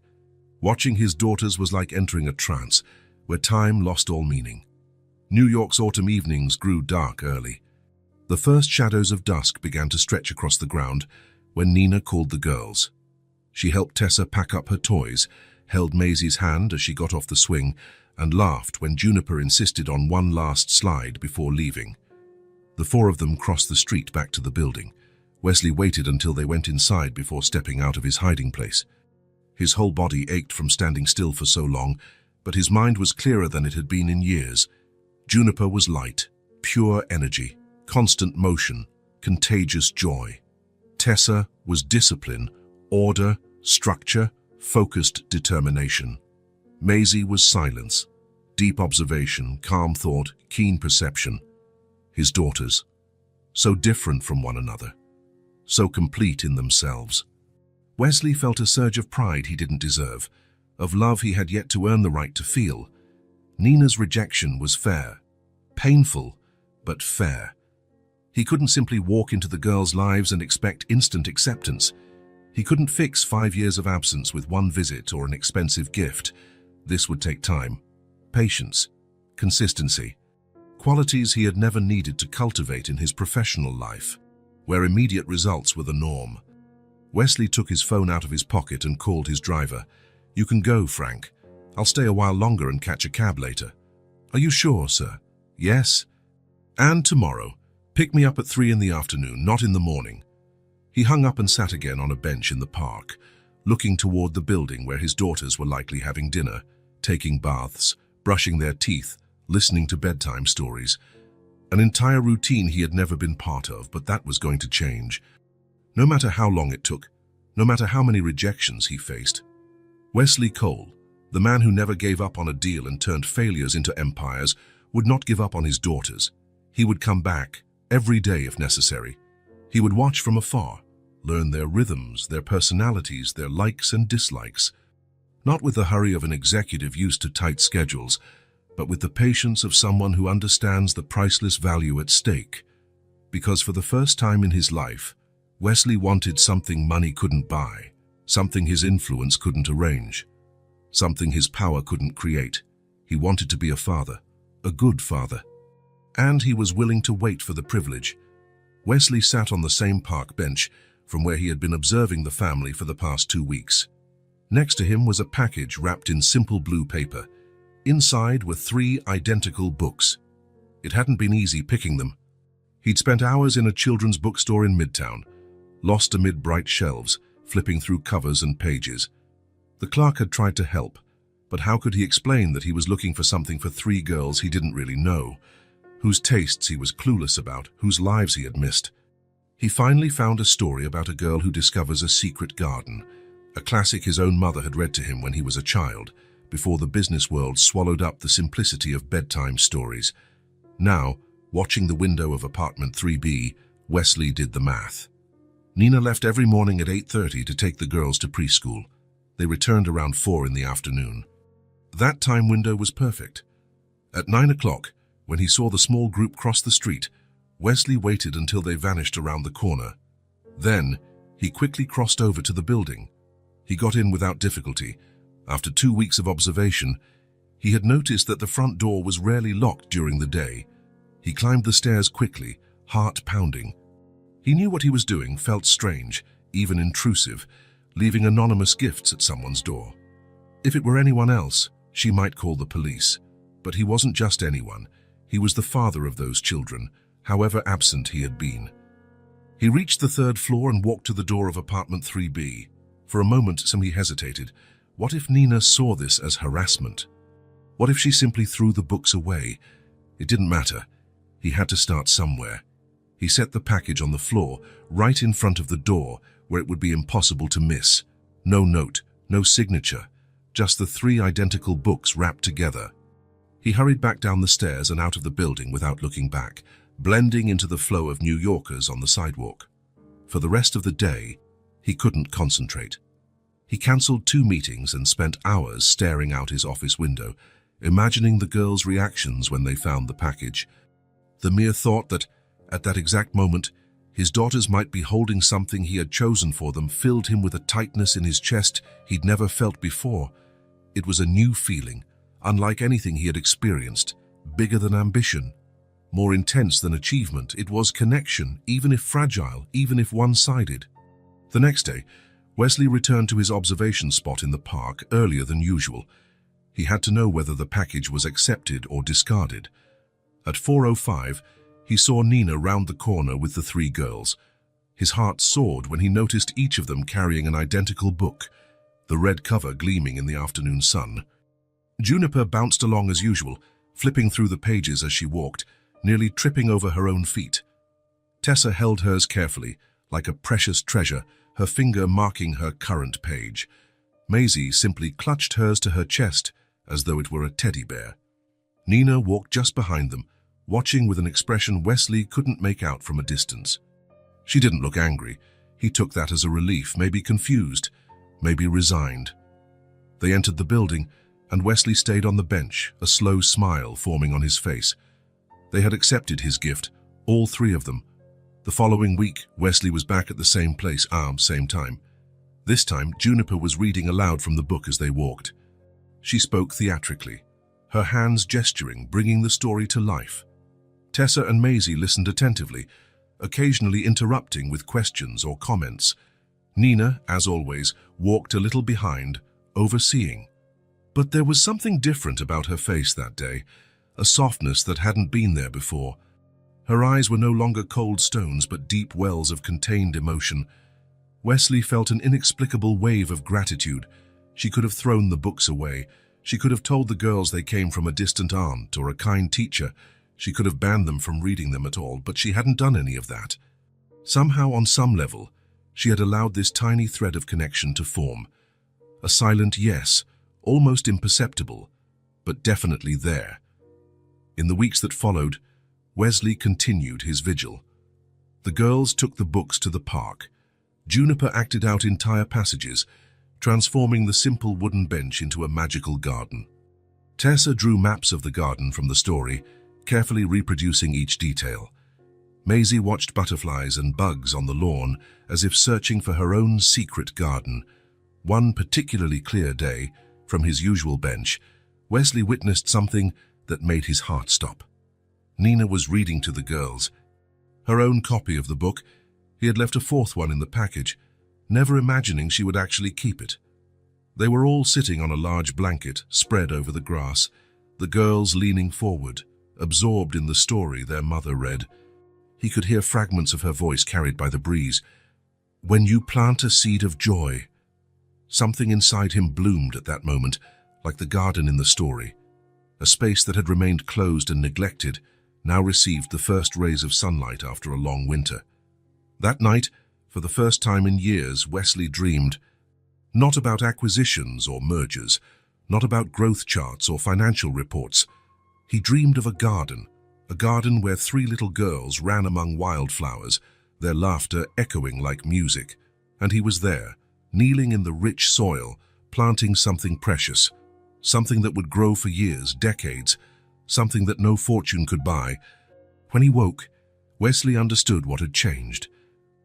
Watching his daughters was like entering a trance, where time lost all meaning. New York's autumn evenings grew dark early. The first shadows of dusk began to stretch across the ground when Nina called the girls. She helped Tessa pack up her toys, held Maisie's hand as she got off the swing, and laughed when Juniper insisted on one last slide before leaving. The four of them crossed the street back to the building. Wesley waited until they went inside before stepping out of his hiding place. His whole body ached from standing still for so long, but his mind was clearer than it had been in years. Juniper was light, pure energy, constant motion, contagious joy. Tessa was discipline, order, structure, focused determination. Maisie was silence, deep observation, calm thought, keen perception. His daughters, so different from one another, so complete in themselves. Wesley felt a surge of pride he didn't deserve, of love he had yet to earn the right to feel. Nina's rejection was fair, painful, but fair. He couldn't simply walk into the girls' lives and expect instant acceptance. He couldn't fix 5 years of absence with one visit or an expensive gift. This would take time, patience, consistency. Qualities he had never needed to cultivate in his professional life, where immediate results were the norm. Wesley took his phone out of his pocket and called his driver. "You can go, Frank. I'll stay a while longer and catch a cab later." "Are you sure, sir?" "Yes. And tomorrow. Pick me up at 3 in the afternoon, not in the morning." He hung up and sat again on a bench in the park, looking toward the building where his daughters were likely having dinner, taking baths, brushing their teeth, listening to bedtime stories. An entire routine he had never been part of, but that was going to change. No matter how long it took, no matter how many rejections he faced. Wesley Cole, the man who never gave up on a deal and turned failures into empires, would not give up on his daughters. He would come back, every day if necessary. He would watch from afar, learn their rhythms, their personalities, their likes and dislikes. Not with the hurry of an executive used to tight schedules, but with the patience of someone who understands the priceless value at stake. Because for the first time in his life, Wesley wanted something money couldn't buy, something his influence couldn't arrange, something his power couldn't create. He wanted to be a father, a good father. And he was willing to wait for the privilege. Wesley sat on the same park bench from where he had been observing the family for the past 2 weeks. Next to him was a package wrapped in simple blue paper. Inside were 3 identical books. It hadn't been easy picking them. He'd spent hours in a children's bookstore in Midtown, lost amid bright shelves, flipping through covers and pages. The clerk had tried to help, but how could he explain that he was looking for something for 3 girls he didn't really know, whose tastes he was clueless about, whose lives he had missed? He finally found a story about a girl who discovers a secret garden, a classic his own mother had read to him when he was a child, before the business world swallowed up the simplicity of bedtime stories. Now, watching the window of apartment 3B, Wesley did the math. Nina left every morning at 8:30 to take the girls to preschool. They returned around 4 in the afternoon. That time window was perfect. At 9 o'clock, when he saw the small group cross the street, Wesley waited until they vanished around the corner. Then, he quickly crossed over to the building. He got in without difficulty. After 2 weeks of observation, he had noticed that the front door was rarely locked during the day. He climbed the stairs quickly, heart pounding. He knew what he was doing felt strange, even intrusive, leaving anonymous gifts at someone's door. If it were anyone else, she might call the police. But he wasn't just anyone. He was the father of those children, however absent he had been. He reached the 3rd floor and walked to the door of apartment 3B. For a moment, he hesitated. What if Nina saw this as harassment? What if she simply threw the books away? It didn't matter. He had to start somewhere. He set the package on the floor, right in front of the door, where it would be impossible to miss. No note, no signature, just the 3 identical books wrapped together. He hurried back down the stairs and out of the building without looking back, blending into the flow of New Yorkers on the sidewalk. For the rest of the day, he couldn't concentrate. He cancelled 2 meetings and spent hours staring out his office window, imagining the girls' reactions when they found the package. The mere thought that, at that exact moment, his daughters might be holding something he had chosen for them filled him with a tightness in his chest he'd never felt before. It was a new feeling, unlike anything he had experienced, bigger than ambition, more intense than achievement. It was connection, even if fragile, even if one-sided. The next day, Wesley returned to his observation spot in the park earlier than usual. He had to know whether the package was accepted or discarded. At 4:05, he saw Nina round the corner with the 3 girls. His heart soared when he noticed each of them carrying an identical book, the red cover gleaming in the afternoon sun. Juniper bounced along as usual, flipping through the pages as she walked, nearly tripping over her own feet. Tessa held hers carefully, like a precious treasure, her finger marking her current page. Maisie simply clutched hers to her chest, as though it were a teddy bear. Nina walked just behind them, watching with an expression Wesley couldn't make out from a distance. She didn't look angry. He took that as a relief, maybe confused, maybe resigned. They entered the building, and Wesley stayed on the bench, a slow smile forming on his face. They had accepted his gift, all 3 of them. The following week, Wesley was back at the same place, same time. This time, Juniper was reading aloud from the book as they walked. She spoke theatrically. her hands gesturing, bringing the story to life. Tessa and Maisie listened attentively, occasionally interrupting with questions or comments. Nina, as always, walked a little behind, overseeing. But there was something different about her face that day, a softness that hadn't been there before. Her eyes were no longer cold stones but deep wells of contained emotion. Wesley felt an inexplicable wave of gratitude. She could have thrown the books away. She could have told the girls they came from a distant aunt or a kind teacher. She could have banned them from reading them at all, but she hadn't done any of that. Somehow, on some level, she had allowed this tiny thread of connection to form. A silent yes, almost imperceptible, but definitely there. In the weeks that followed, Wesley continued his vigil. The girls took the books to the park. Juniper acted out entire passages, transforming the simple wooden bench into a magical garden. Tessa drew maps of the garden from the story, carefully reproducing each detail. Maisie watched butterflies and bugs on the lawn as if searching for her own secret garden. One particularly clear day, from his usual bench, Wesley witnessed something that made his heart stop. Nina was reading to the girls. Her own copy of the book. He had left a fourth one in the package, never imagining she would actually keep it. They were all sitting on a large blanket spread over the grass, the girls leaning forward, absorbed in the story their mother read. He could hear fragments of her voice carried by the breeze. "When you plant a seed of joy." Something inside him bloomed at that moment, like the garden in the story. A space that had remained closed and neglected now received the first rays of sunlight after a long winter. That night, for the first time in years, Wesley dreamed. Not about acquisitions or mergers, not about growth charts or financial reports. He dreamed of a garden where 3 little girls ran among wildflowers, their laughter echoing like music. And he was there, kneeling in the rich soil, planting something precious, something that would grow for years, decades, something that no fortune could buy. When he woke, Wesley understood what had changed.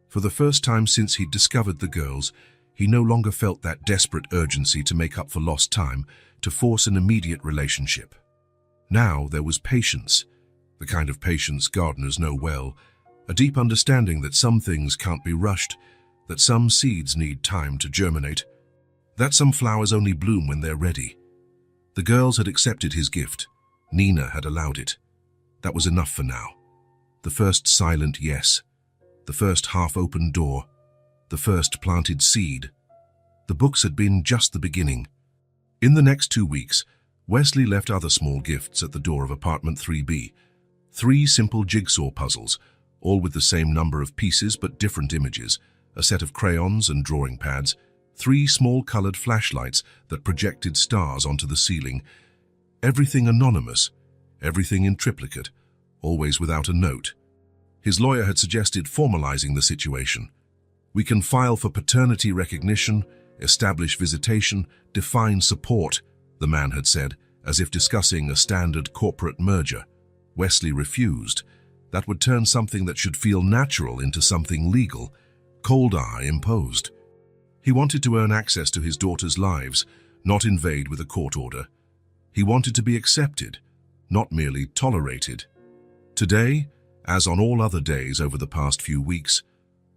For the first time since he'd discovered the girls, he no longer felt that desperate urgency to make up for lost time, to force an immediate relationship. Now there was patience, the kind of patience gardeners know well, a deep understanding that some things can't be rushed, that some seeds need time to germinate, that some flowers only bloom when they're ready. The girls had accepted his gift. Nina had allowed it. That was enough for now. The first silent yes, the first half-open door, the first planted seed. The books had been just the beginning. In the next 2 weeks, Wesley left other small gifts at the door of apartment 3B. 3 simple jigsaw puzzles, all with the same number of pieces but different images, a set of crayons and drawing pads, 3 small colored flashlights that projected stars onto the ceiling. Everything anonymous, everything in triplicate, always without a note. His lawyer had suggested formalizing the situation. "We can file for paternity recognition, establish visitation, define support," the man had said, as if discussing a standard corporate merger. Wesley refused. That would turn something that should feel natural into something legal, cold eye imposed. He wanted to earn access to his daughters' lives, not invade with a court order. He wanted to be accepted, not merely tolerated. Today, as on all other days over the past few weeks,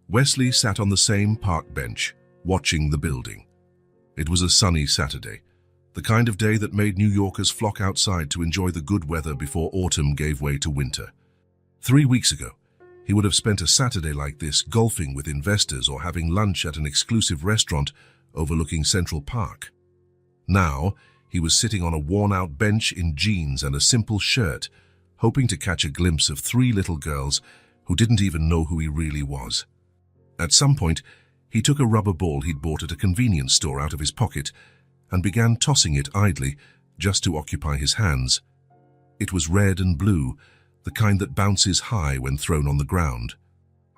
Wesley sat on the same park bench, watching the building. It was a sunny Saturday, the kind of day that made New Yorkers flock outside to enjoy the good weather before autumn gave way to winter. 3 weeks ago, he would have spent a Saturday like this golfing with investors or having lunch at an exclusive restaurant overlooking Central Park. Now, he was sitting on a worn-out bench in jeans and a simple shirt, hoping to catch a glimpse of 3 little girls who didn't even know who he really was. At some point, he took a rubber ball he'd bought at a convenience store out of his pocket and began tossing it idly, just to occupy his hands. It was red and blue, the kind that bounces high when thrown on the ground.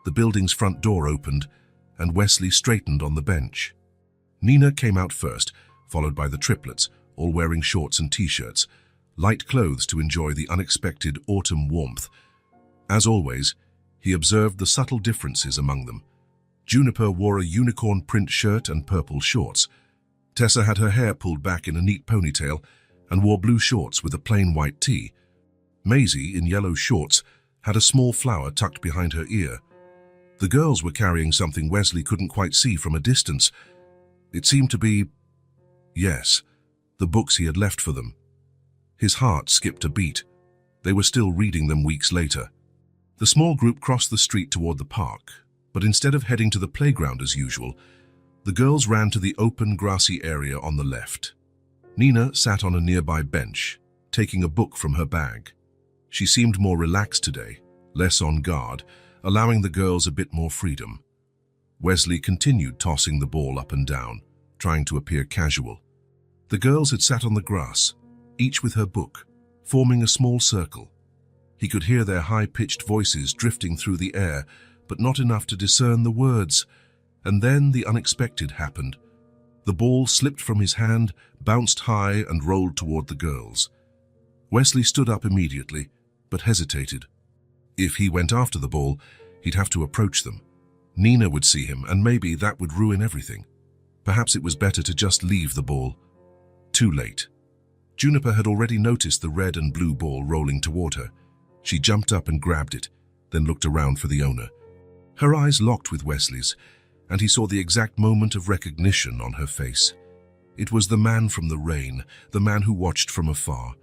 The building's front door opened, and Wesley straightened on the bench. Nina came out first, followed by the triplets, all wearing shorts and t-shirts, light clothes to enjoy the unexpected autumn warmth. As always, he observed the subtle differences among them. Juniper wore a unicorn print shirt and purple shorts. Tessa had her hair pulled back in a neat ponytail, and wore blue shorts with a plain white tee. Maisie, in yellow shorts, had a small flower tucked behind her ear. The girls were carrying something Wesley couldn't quite see from a distance. It seemed to be, yes, the books he had left for them. His heart skipped a beat. They were still reading them weeks later. The small group crossed the street toward the park, but instead of heading to the playground as usual, the girls ran to the open, grassy area on the left. Nina sat on a nearby bench, taking a book from her bag. She seemed more relaxed today, less on guard, allowing the girls a bit more freedom. Wesley continued tossing the ball up and down, trying to appear casual. The girls had sat on the grass, each with her book, forming a small circle. He could hear their high-pitched voices drifting through the air, but not enough to discern the words. And then the unexpected happened. The ball slipped from his hand, bounced high, and rolled toward the girls. Wesley stood up immediately, but hesitated. If he went after the ball, he'd have to approach them. Nina would see him, and maybe that would ruin everything. Perhaps it was better to just leave the ball. Too late. Juniper had already noticed the red and blue ball rolling toward her. She jumped up and grabbed it, then looked around for the owner. Her eyes locked with Wesley's, and he saw the exact moment of recognition on her face. It was the man from the rain, the man who watched from afar.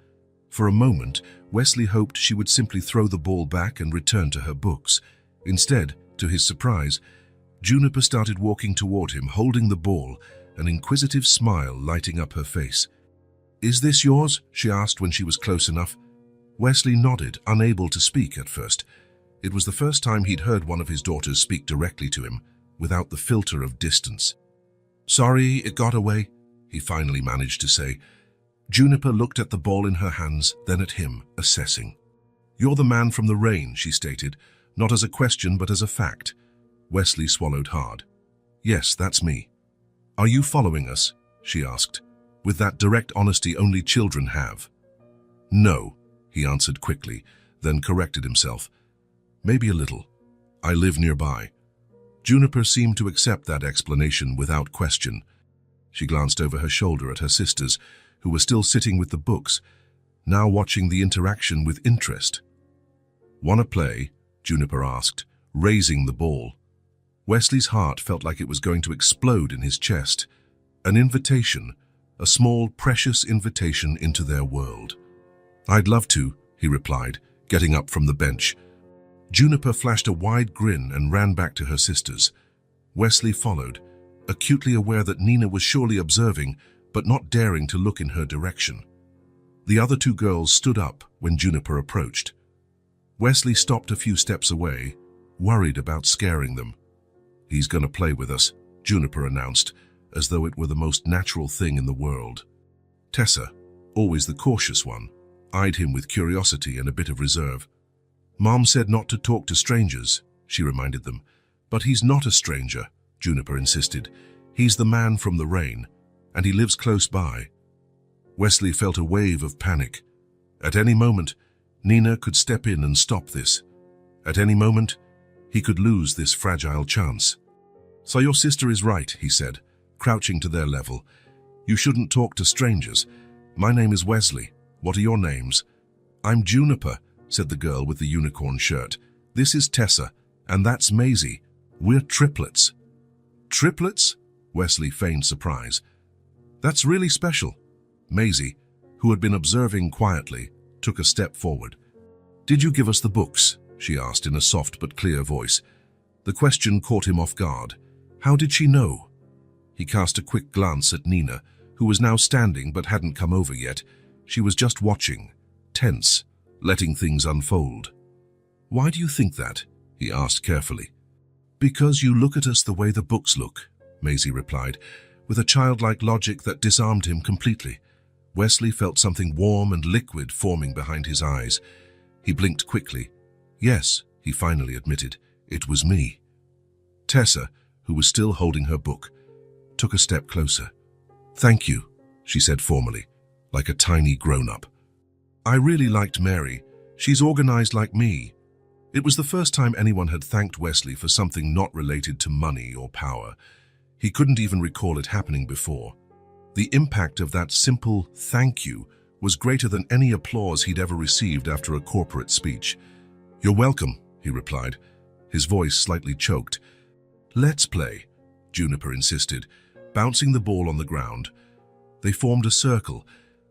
For a moment, Wesley hoped she would simply throw the ball back and return to her books. Instead, to his surprise, Juniper started walking toward him, holding the ball, an inquisitive smile lighting up her face. "Is this yours?" she asked when she was close enough. Wesley nodded, unable to speak at first. It was the first time he'd heard one of his daughters speak directly to him, without the filter of distance. "Sorry, it got away," he finally managed to say. Juniper looked at the ball in her hands, then at him, assessing. "You're the man from the rain," she stated, not as a question but as a fact. Wesley swallowed hard. "Yes, that's me." "Are you following us?" she asked, with that direct honesty only children have. "No," he answered quickly, then corrected himself. "Maybe a little. I live nearby." Juniper seemed to accept that explanation without question. She glanced over her shoulder at her sisters, who were still sitting with the books, now watching the interaction with interest. "Wanna play?" Juniper asked, raising the ball. Wesley's heart felt like it was going to explode in his chest. An invitation, a small, precious invitation into their world. "I'd love to," he replied, getting up from the bench. Juniper flashed a wide grin and ran back to her sisters. Wesley followed, acutely aware that Nina was surely observing, but not daring to look in her direction. The other two girls stood up when Juniper approached. Wesley stopped a few steps away, worried about scaring them. "He's gonna play with us," Juniper announced, as though it were the most natural thing in the world. Tessa, always the cautious one, eyed him with curiosity and a bit of reserve. "Mom said not to talk to strangers," she reminded them. "But he's not a stranger," Juniper insisted. "He's the man from the rain, and he lives close by." Wesley felt a wave of panic. At any moment, Nina could step in and stop this. At any moment, he could lose this fragile chance. "So your sister is right," he said, crouching to their level. "You shouldn't talk to strangers. My name is Wesley. What are your names?" "I'm Juniper," said the girl with the unicorn shirt. "This is Tessa, and that's Maisie. We're triplets." "Triplets?" Wesley feigned surprise. "That's really special." Maisie, who had been observing quietly, took a step forward. "Did you give us the books?" she asked in a soft but clear voice. The question caught him off guard. How did she know? He cast a quick glance at Nina, who was now standing but hadn't come over yet. She was just watching, tense, letting things unfold. "Why do you think that?" he asked carefully. "Because you look at us the way the books look," Maisie replied, with a childlike logic that disarmed him completely. Wesley felt something warm and liquid forming behind his eyes. He blinked quickly. "Yes," he finally admitted, "it was me." Tessa, who was still holding her book, took a step closer. "Thank you," she said formally, like a tiny grown-up. "I really liked Mary. She's organized like me." It was the first time anyone had thanked Wesley for something not related to money or power. He couldn't even recall it happening before. The impact of that simple thank you was greater than any applause he'd ever received after a corporate speech. "You're welcome," he replied, his voice slightly choked. "Let's play," Juniper insisted, bouncing the ball on the ground. They formed a circle,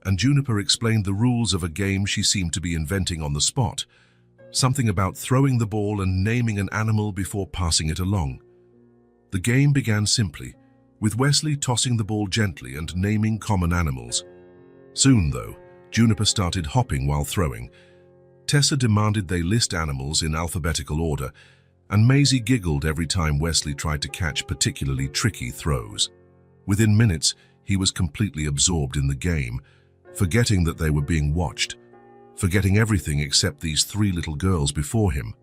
and Juniper explained the rules of a game she seemed to be inventing on the spot. Something about throwing the ball and naming an animal before passing it along. The game began simply, with Wesley tossing the ball gently and naming common animals. Soon, though, Juniper started hopping while throwing. Tessa demanded they list animals in alphabetical order, and Maisie giggled every time Wesley tried to catch particularly tricky throws. Within minutes, he was completely absorbed in the game, forgetting that they were being watched, forgetting everything except these three little girls before him.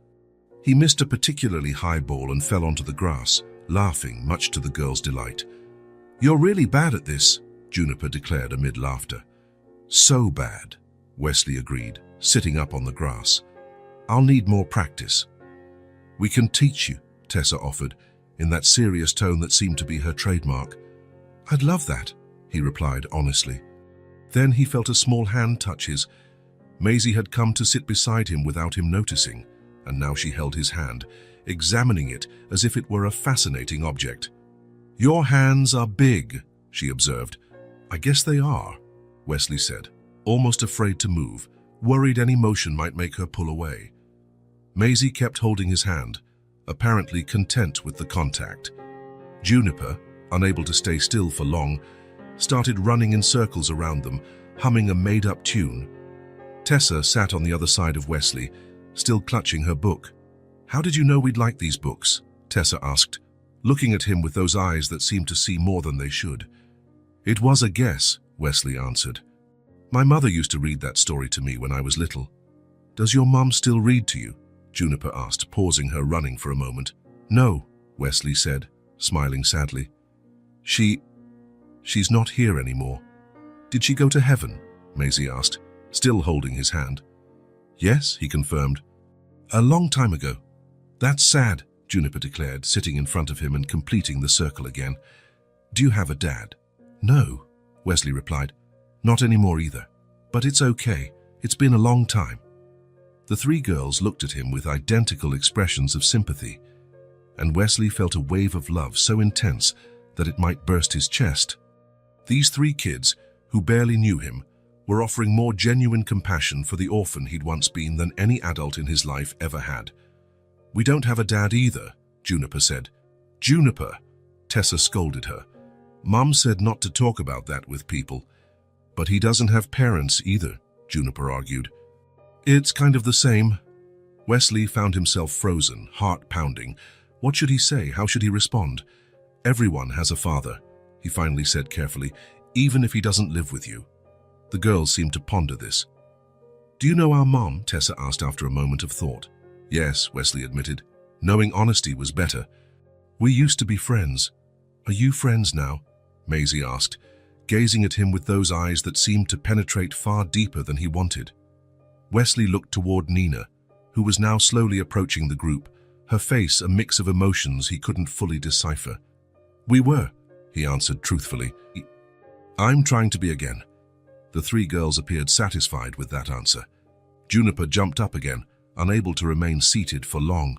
He missed a particularly high ball and fell onto the grass, laughing, much to the girls' delight. "You're really bad at this," Juniper declared amid laughter. "So bad," Wesley agreed, sitting up on the grass. "I'll need more practice." "We can teach you," Tessa offered, in that serious tone that seemed to be her trademark. "I'd love that," he replied honestly. Then he felt a small hand touch his. Maisie had come to sit beside him without him noticing, and now she held his hand, examining it as if it were a fascinating object. "Your hands are big," she observed. "I guess they are," Wesley said, almost afraid to move, worried any motion might make her pull away. Maisie kept holding his hand, apparently content with the contact. Juniper, unable to stay still for long, started running in circles around them, humming a made-up tune. Tessa sat on the other side of Wesley, still clutching her book. "How did you know we'd like these books?" Tessa asked, looking at him with those eyes that seemed to see more than they should. "It was a guess," Wesley answered. "My mother used to read that story to me when I was little." "Does your mum still read to you?" Juniper asked, pausing her running for a moment. "No," Wesley said, smiling sadly. She's not here anymore." "Did she go to heaven?" Maisie asked, still holding his hand. "Yes," he confirmed. "A long time ago." "That's sad," Juniper declared, sitting in front of him and completing the circle again. "Do you have a dad?" "No," Wesley replied. "Not anymore either. But it's okay. It's been a long time." The three girls looked at him with identical expressions of sympathy, and Wesley felt a wave of love so intense that it might burst his chest. These three kids, who barely knew him, were offering more genuine compassion for the orphan he'd once been than any adult in his life ever had. "We don't have a dad either," Juniper said. "Juniper," Tessa scolded her. "Mum said not to talk about that with people." "But he doesn't have parents either," Juniper argued. "It's kind of the same." Wesley found himself frozen, heart pounding. What should he say? How should he respond? "Everyone has a father," he finally said carefully, "even if he doesn't live with you." The girls seemed to ponder this. "Do you know our mom?" Tessa asked after a moment of thought. "Yes," Wesley admitted. Knowing honesty was better. "We used to be friends." "Are you friends now?" Maisie asked, gazing at him with those eyes that seemed to penetrate far deeper than he wanted. Wesley looked toward Nina, who was now slowly approaching the group, her face a mix of emotions he couldn't fully decipher. "We were," he answered truthfully. "I'm trying to be again." The three girls appeared satisfied with that answer. Juniper jumped up again, unable to remain seated for long.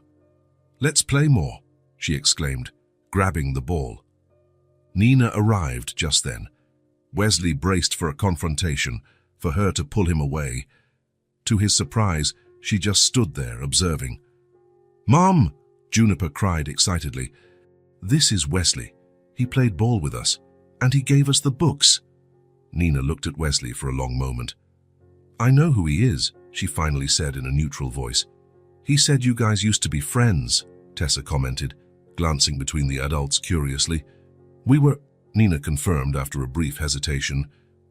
"Let's play more," she exclaimed, grabbing the ball. Nina arrived just then. Wesley braced for a confrontation, for her to pull him away. To his surprise, she just stood there, observing. "Mom!" Juniper cried excitedly. "This is Wesley. He played ball with us, and he gave us the books." Nina looked at Wesley for a long moment. "I know who he is," she finally said in a neutral voice. "He said you guys used to be friends," Tessa commented, glancing between the adults curiously. "We were," Nina confirmed after a brief hesitation.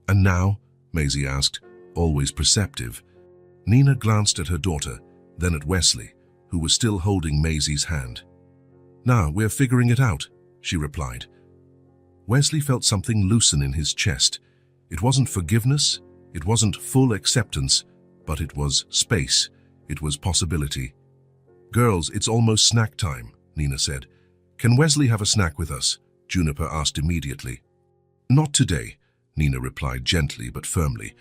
"And now?" Maisie asked, always perceptive. Nina glanced at her daughter, then at Wesley, who was still holding Maisie's hand. "Now we're figuring it out," she replied. Wesley felt something loosen in his chest. It wasn't forgiveness, it wasn't full acceptance, but it was space, it was possibility. "Girls, it's almost snack time," Nina said. "Can Wesley have a snack with us?" Juniper asked immediately. "Not today," Nina replied gently but firmly.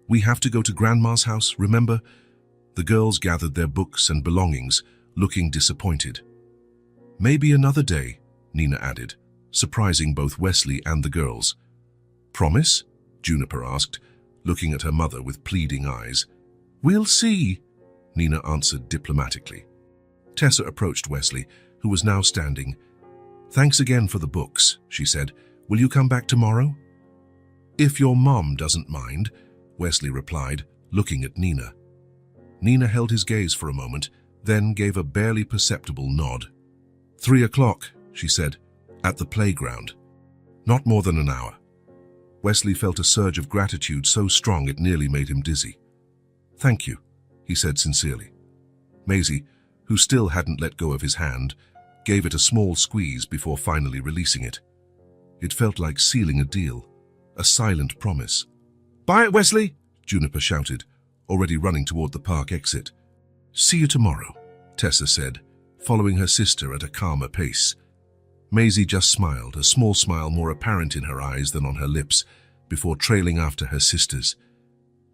We have to go to Grandma's house, remember? The girls gathered their books and belongings, looking disappointed. Maybe another day, Nina added, surprising both Wesley and the girls. Promise? Juniper asked, looking at her mother with pleading eyes. We'll see, Nina answered diplomatically. Tessa approached Wesley, who was now standing. Thanks again for the books, she said. Will you come back tomorrow? If your mom doesn't mind, Wesley replied, looking at Nina. Nina held his gaze for a moment, then gave a barely perceptible nod. 3 o'clock, she said, at the playground. Not more than an hour. Wesley felt a surge of gratitude so strong it nearly made him dizzy. Thank you, he said sincerely. Maisie, who still hadn't let go of his hand, gave it a small squeeze before finally releasing it. It felt like sealing a deal, a silent promise. Bye, Wesley, Juniper shouted, already running toward the park exit. See you tomorrow, Tessa said, following her sister at a calmer pace. Maisie just smiled, a small smile more apparent in her eyes than on her lips, before trailing after her sisters.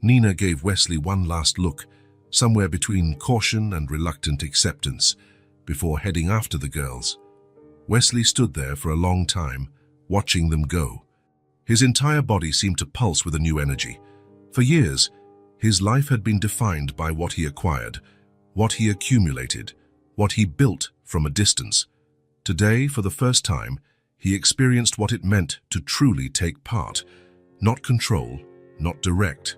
Nina gave Wesley one last look, somewhere between caution and reluctant acceptance, before heading after the girls. Wesley stood there for a long time, watching them go. His entire body seemed to pulse with a new energy. For years, his life had been defined by what he acquired, what he accumulated, what he built from a distance. Today, for the first time, he experienced what it meant to truly take part, not control, not direct,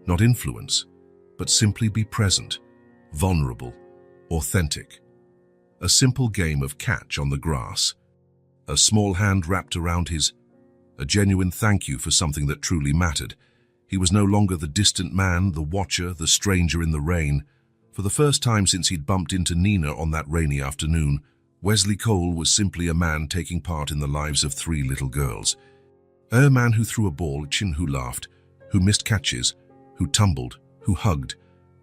not influence, but simply be present, vulnerable, authentic. A simple game of catch on the grass. A small hand wrapped around his, a genuine thank you for something that truly mattered. He was no longer the distant man, the watcher, the stranger in the rain. For the first time since he'd bumped into Nina on that rainy afternoon, Wesley Cole was simply a man taking part in the lives of 3 little girls. A man who threw a ball, who laughed, who missed catches, who tumbled, who hugged.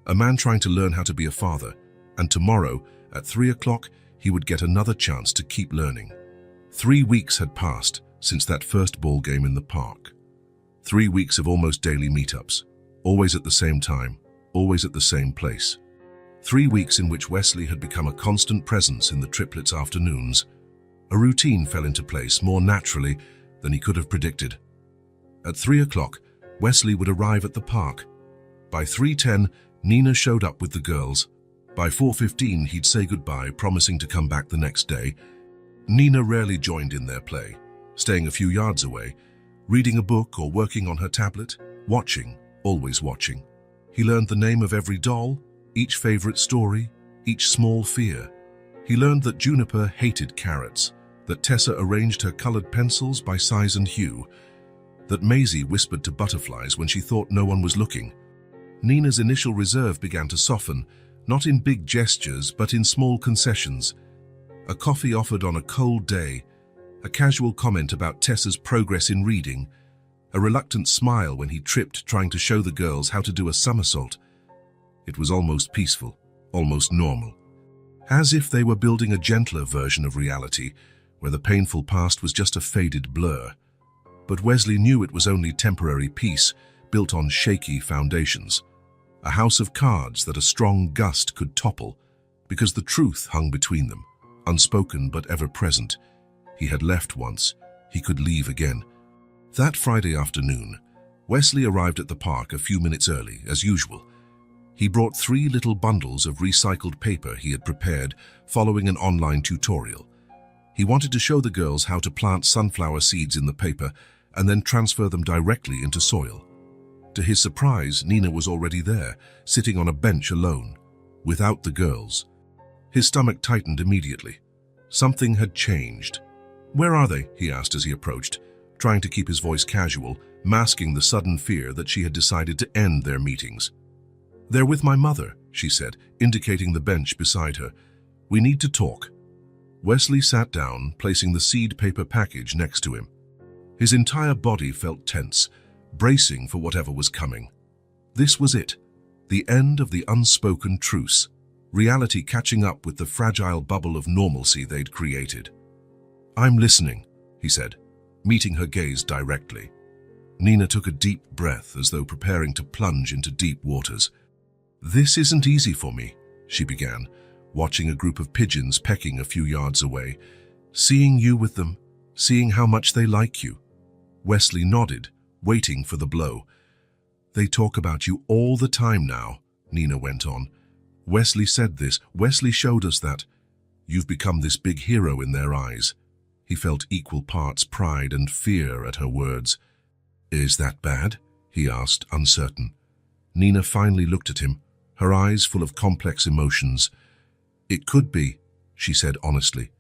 A man trying to learn how to be a father. And tomorrow, at 3 o'clock, he would get another chance to keep learning. 3 weeks had passed since that first ball game in the park. 3 weeks of almost daily meetups, always at the same time, always at the same place. 3 weeks in which Wesley had become a constant presence in the triplets' afternoons. A routine fell into place more naturally than he could have predicted. At 3 o'clock, Wesley would arrive at the park. By 3:10, Nina showed up with the girls. By 4:15, he'd say goodbye, promising to come back the next day. Nina rarely joined in their play, staying a few yards away, reading a book or working on her tablet, watching, always watching. He learned the name of every doll, each favorite story, each small fear. He learned that Juniper hated carrots, that Tessa arranged her colored pencils by size and hue, that Maisie whispered to butterflies when she thought no one was looking. Nina's initial reserve began to soften, not in big gestures, but in small concessions. A coffee offered on a cold day, a casual comment about Tessa's progress in reading, a reluctant smile when he tripped trying to show the girls how to do a somersault. It was almost peaceful, almost normal. As if they were building a gentler version of reality, where the painful past was just a faded blur. But Wesley knew it was only temporary peace, built on shaky foundations. A house of cards that a strong gust could topple, because the truth hung between them, unspoken but ever present. He had left once, he could leave again. That Friday afternoon, Wesley arrived at the park a few minutes early, as usual. He brought 3 little bundles of recycled paper he had prepared following an online tutorial. He wanted to show the girls how to plant sunflower seeds in the paper and then transfer them directly into soil. To his surprise, Nina was already there, sitting on a bench alone, without the girls. His stomach tightened immediately. Something had changed. "Where are they?" he asked as he approached, trying to keep his voice casual, masking the sudden fear that she had decided to end their meetings. "They're with my mother," she said, indicating the bench beside her. "We need to talk." Wesley sat down, placing the seed paper package next to him. His entire body felt tense, bracing for whatever was coming. This was it, the end of the unspoken truce, reality catching up with the fragile bubble of normalcy they'd created. "I'm listening," he said, meeting her gaze directly. Nina took a deep breath as though preparing to plunge into deep waters. "This isn't easy for me," she began, watching a group of pigeons pecking a few yards away. "Seeing you with them, seeing how much they like you." Wesley nodded, waiting for the blow. "They talk about you all the time now," Nina went on. "Wesley said this. Wesley showed us that. You've become this big hero in their eyes." He felt equal parts pride and fear at her words. "Is that bad?" he asked, uncertain. Nina finally looked at him, her eyes full of complex emotions. "It could be," she said honestly.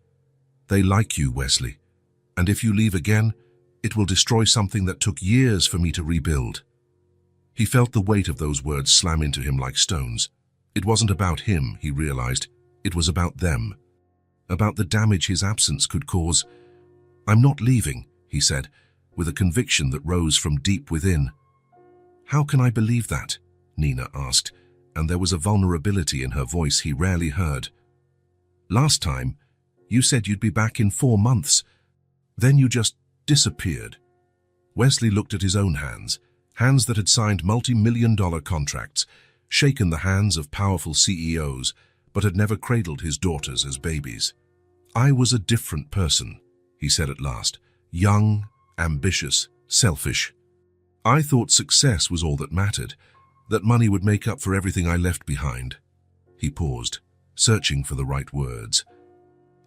"They like you, Wesley, and if you leave again, it will destroy something that took years for me to rebuild." He felt the weight of those words slam into him like stones. It wasn't about him, he realized. It was about them. About the damage his absence could cause. "I'm not leaving," he said, with a conviction that rose from deep within. "How can I believe that?" Nina asked, and there was a vulnerability in her voice he rarely heard. "Last time, you said you'd be back in 4 months. Then you just disappeared." Wesley looked at his own hands, hands that had signed multi-million-dollar contracts, shaken the hands of powerful CEOs, but had never cradled his daughters as babies. "I was a different person," he said at last, "young, ambitious, selfish. I thought success was all that mattered, that money would make up for everything I left behind." He paused, searching for the right words.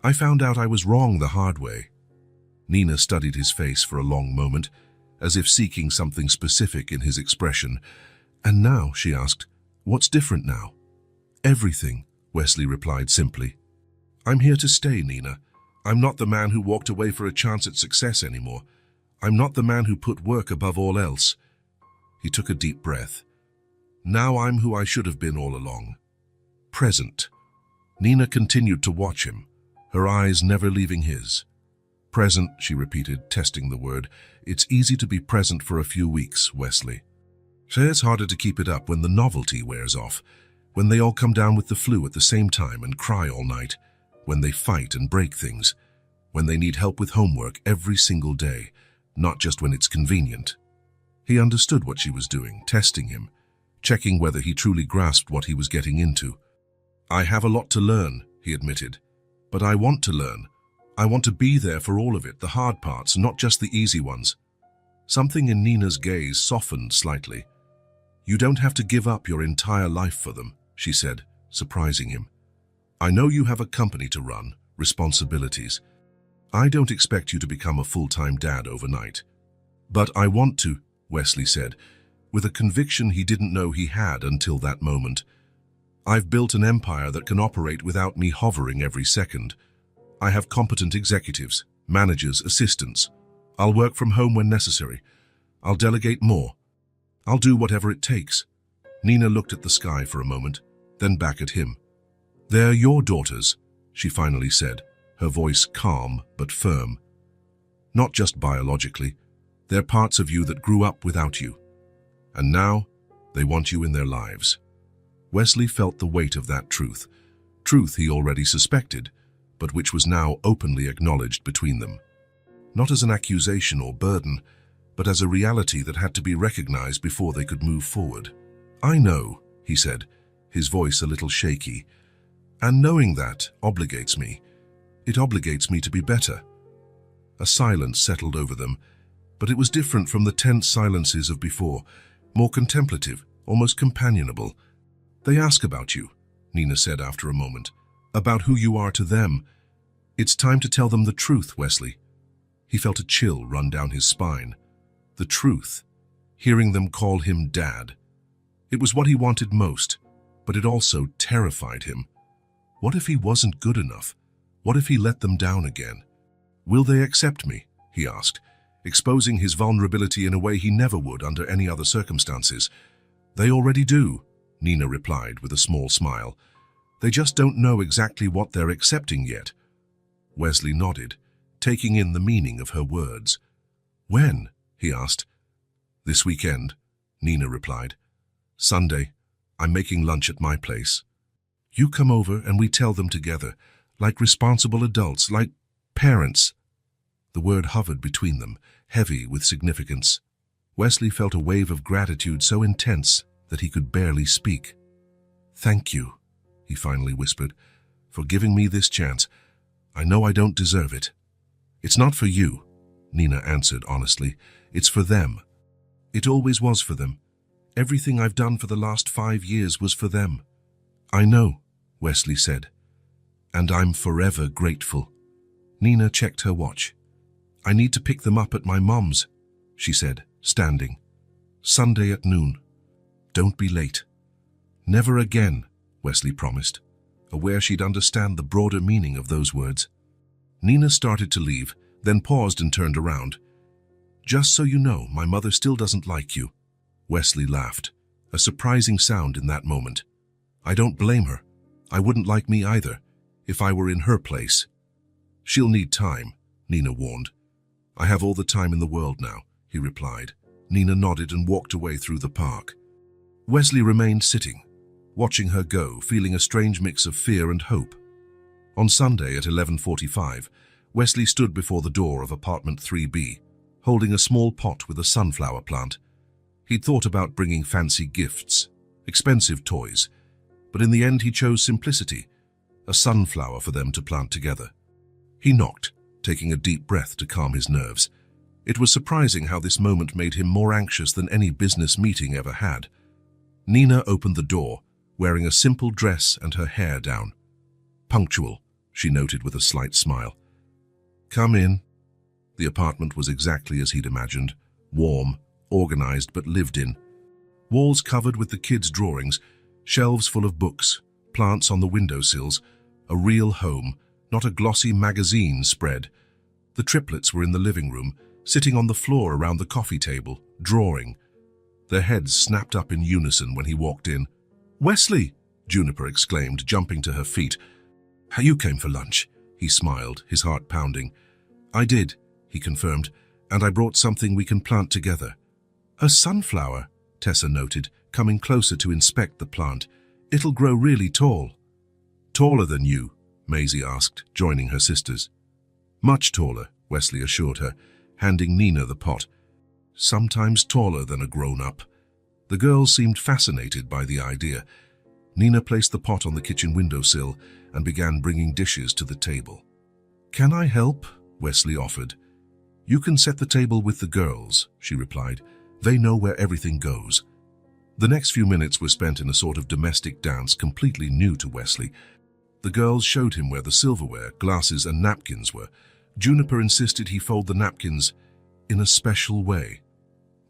"I found out I was wrong the hard way." Nina studied his face for a long moment, as if seeking something specific in his expression. "And now," she asked, "what's different now?" "Everything," Wesley replied simply. "I'm here to stay, Nina. I'm not the man who walked away for a chance at success anymore. I'm not the man who put work above all else." He took a deep breath. "Now I'm who I should have been all along. Present." Nina continued to watch him, her eyes never leaving his. "Present," she repeated, testing the word. "It's easy to be present for a few weeks, Wesley. It's harder to keep it up when the novelty wears off, when they all come down with the flu at the same time and cry all night, when they fight and break things, when they need help with homework every single day, not just when it's convenient." He understood what she was doing, testing him, checking whether he truly grasped what he was getting into. "I have a lot to learn," he admitted, "but I want to learn. I want to be there for all of it, the hard parts, not just the easy ones." Something in Nina's gaze softened slightly. "You don't have to give up your entire life for them," she said, surprising him. "I know you have a company to run, responsibilities. I don't expect you to become a full-time dad overnight." "But I want to," Wesley said, with a conviction he didn't know he had until that moment. "I've built an empire that can operate without me hovering every second. I have competent executives, managers, assistants. I'll work from home when necessary. I'll delegate more. I'll do whatever it takes." Nina looked at the sky for a moment, then back at him. "They're your daughters," she finally said, her voice calm but firm. "Not just biologically. They're parts of you that grew up without you. And now, they want you in their lives." Wesley felt the weight of that truth he already suspected, but which was now openly acknowledged between them. Not as an accusation or burden, but as a reality that had to be recognized before they could move forward. "I know," he said, his voice a little shaky, "and knowing that obligates me. It obligates me to be better." A silence settled over them, but it was different from the tense silences of before, more contemplative, almost companionable. "They ask about you," Nina said after a moment, "about who you are to them. It's time to tell them the truth, Wesley." He felt a chill run down his spine. The truth, hearing them call him Dad. It was what he wanted most, but it also terrified him. What if he wasn't good enough? What if he let them down again? "Will they accept me?" he asked, exposing his vulnerability in a way he never would under any other circumstances. "They already do," Nina replied with a small smile. "They just don't know exactly what they're accepting yet." Wesley nodded, taking in the meaning of her words. "When?" he asked. "This weekend," Nina replied. "Sunday. I'm making lunch at my place. You come over and we tell them together, like responsible adults, like parents." The word hovered between them, heavy with significance. Wesley felt a wave of gratitude so intense that he could barely speak. "Thank you," he finally whispered, "for giving me this chance. I know I don't deserve it." "It's not for you," Nina answered honestly. "It's for them. It always was for them. Everything I've done for the last 5 years was for them." "I know," Wesley said, "and I'm forever grateful." Nina checked her watch. "I need to pick them up at my mom's," she said, standing. "Sunday at noon. Don't be late." "Never again," Wesley promised, aware she'd understand the broader meaning of those words. Nina started to leave, then paused and turned around. "Just so you know, my mother still doesn't like you." Wesley laughed, a surprising sound in that moment. "I don't blame her. I wouldn't like me either, if I were in her place." "She'll need time," Nina warned. "I have all the time in the world now," he replied. Nina nodded and walked away through the park. Wesley remained sitting, watching her go, feeling a strange mix of fear and hope. On Sunday at 11:45, Wesley stood before the door of apartment 3B, holding a small pot with a sunflower plant. He'd thought about bringing fancy gifts, expensive toys, but in the end he chose simplicity, a sunflower for them to plant together. He knocked, taking a deep breath to calm his nerves. It was surprising how this moment made him more anxious than any business meeting ever had. Nina opened the door, wearing a simple dress and her hair down. "Punctual," she noted with a slight smile. "Come in." The apartment was exactly as he'd imagined, warm, organized but lived in. Walls covered with the kids' drawings, shelves full of books, plants on the windowsills, a real home, not a glossy magazine spread. The triplets were in the living room, sitting on the floor around the coffee table, drawing. Their heads snapped up in unison when he walked in. "Wesley!" Juniper exclaimed, jumping to her feet. "You came for lunch," he smiled, his heart pounding. "I did," he confirmed, "and I brought something we can plant together." "A sunflower," Tessa noted, coming closer to inspect the plant. "It'll grow really tall." "Taller than you?" Maisie asked, joining her sisters. "Much taller," Wesley assured her, handing Nina the pot. "Sometimes taller than a grown-up." The girls seemed fascinated by the idea. Nina placed the pot on the kitchen windowsill and began bringing dishes to the table. "Can I help?" Wesley offered. "You can set the table with the girls," she replied. "They know where everything goes." The next few minutes were spent in a sort of domestic dance completely new to Wesley. The girls showed him where the silverware, glasses and napkins were. Juniper insisted he fold the napkins in a special way.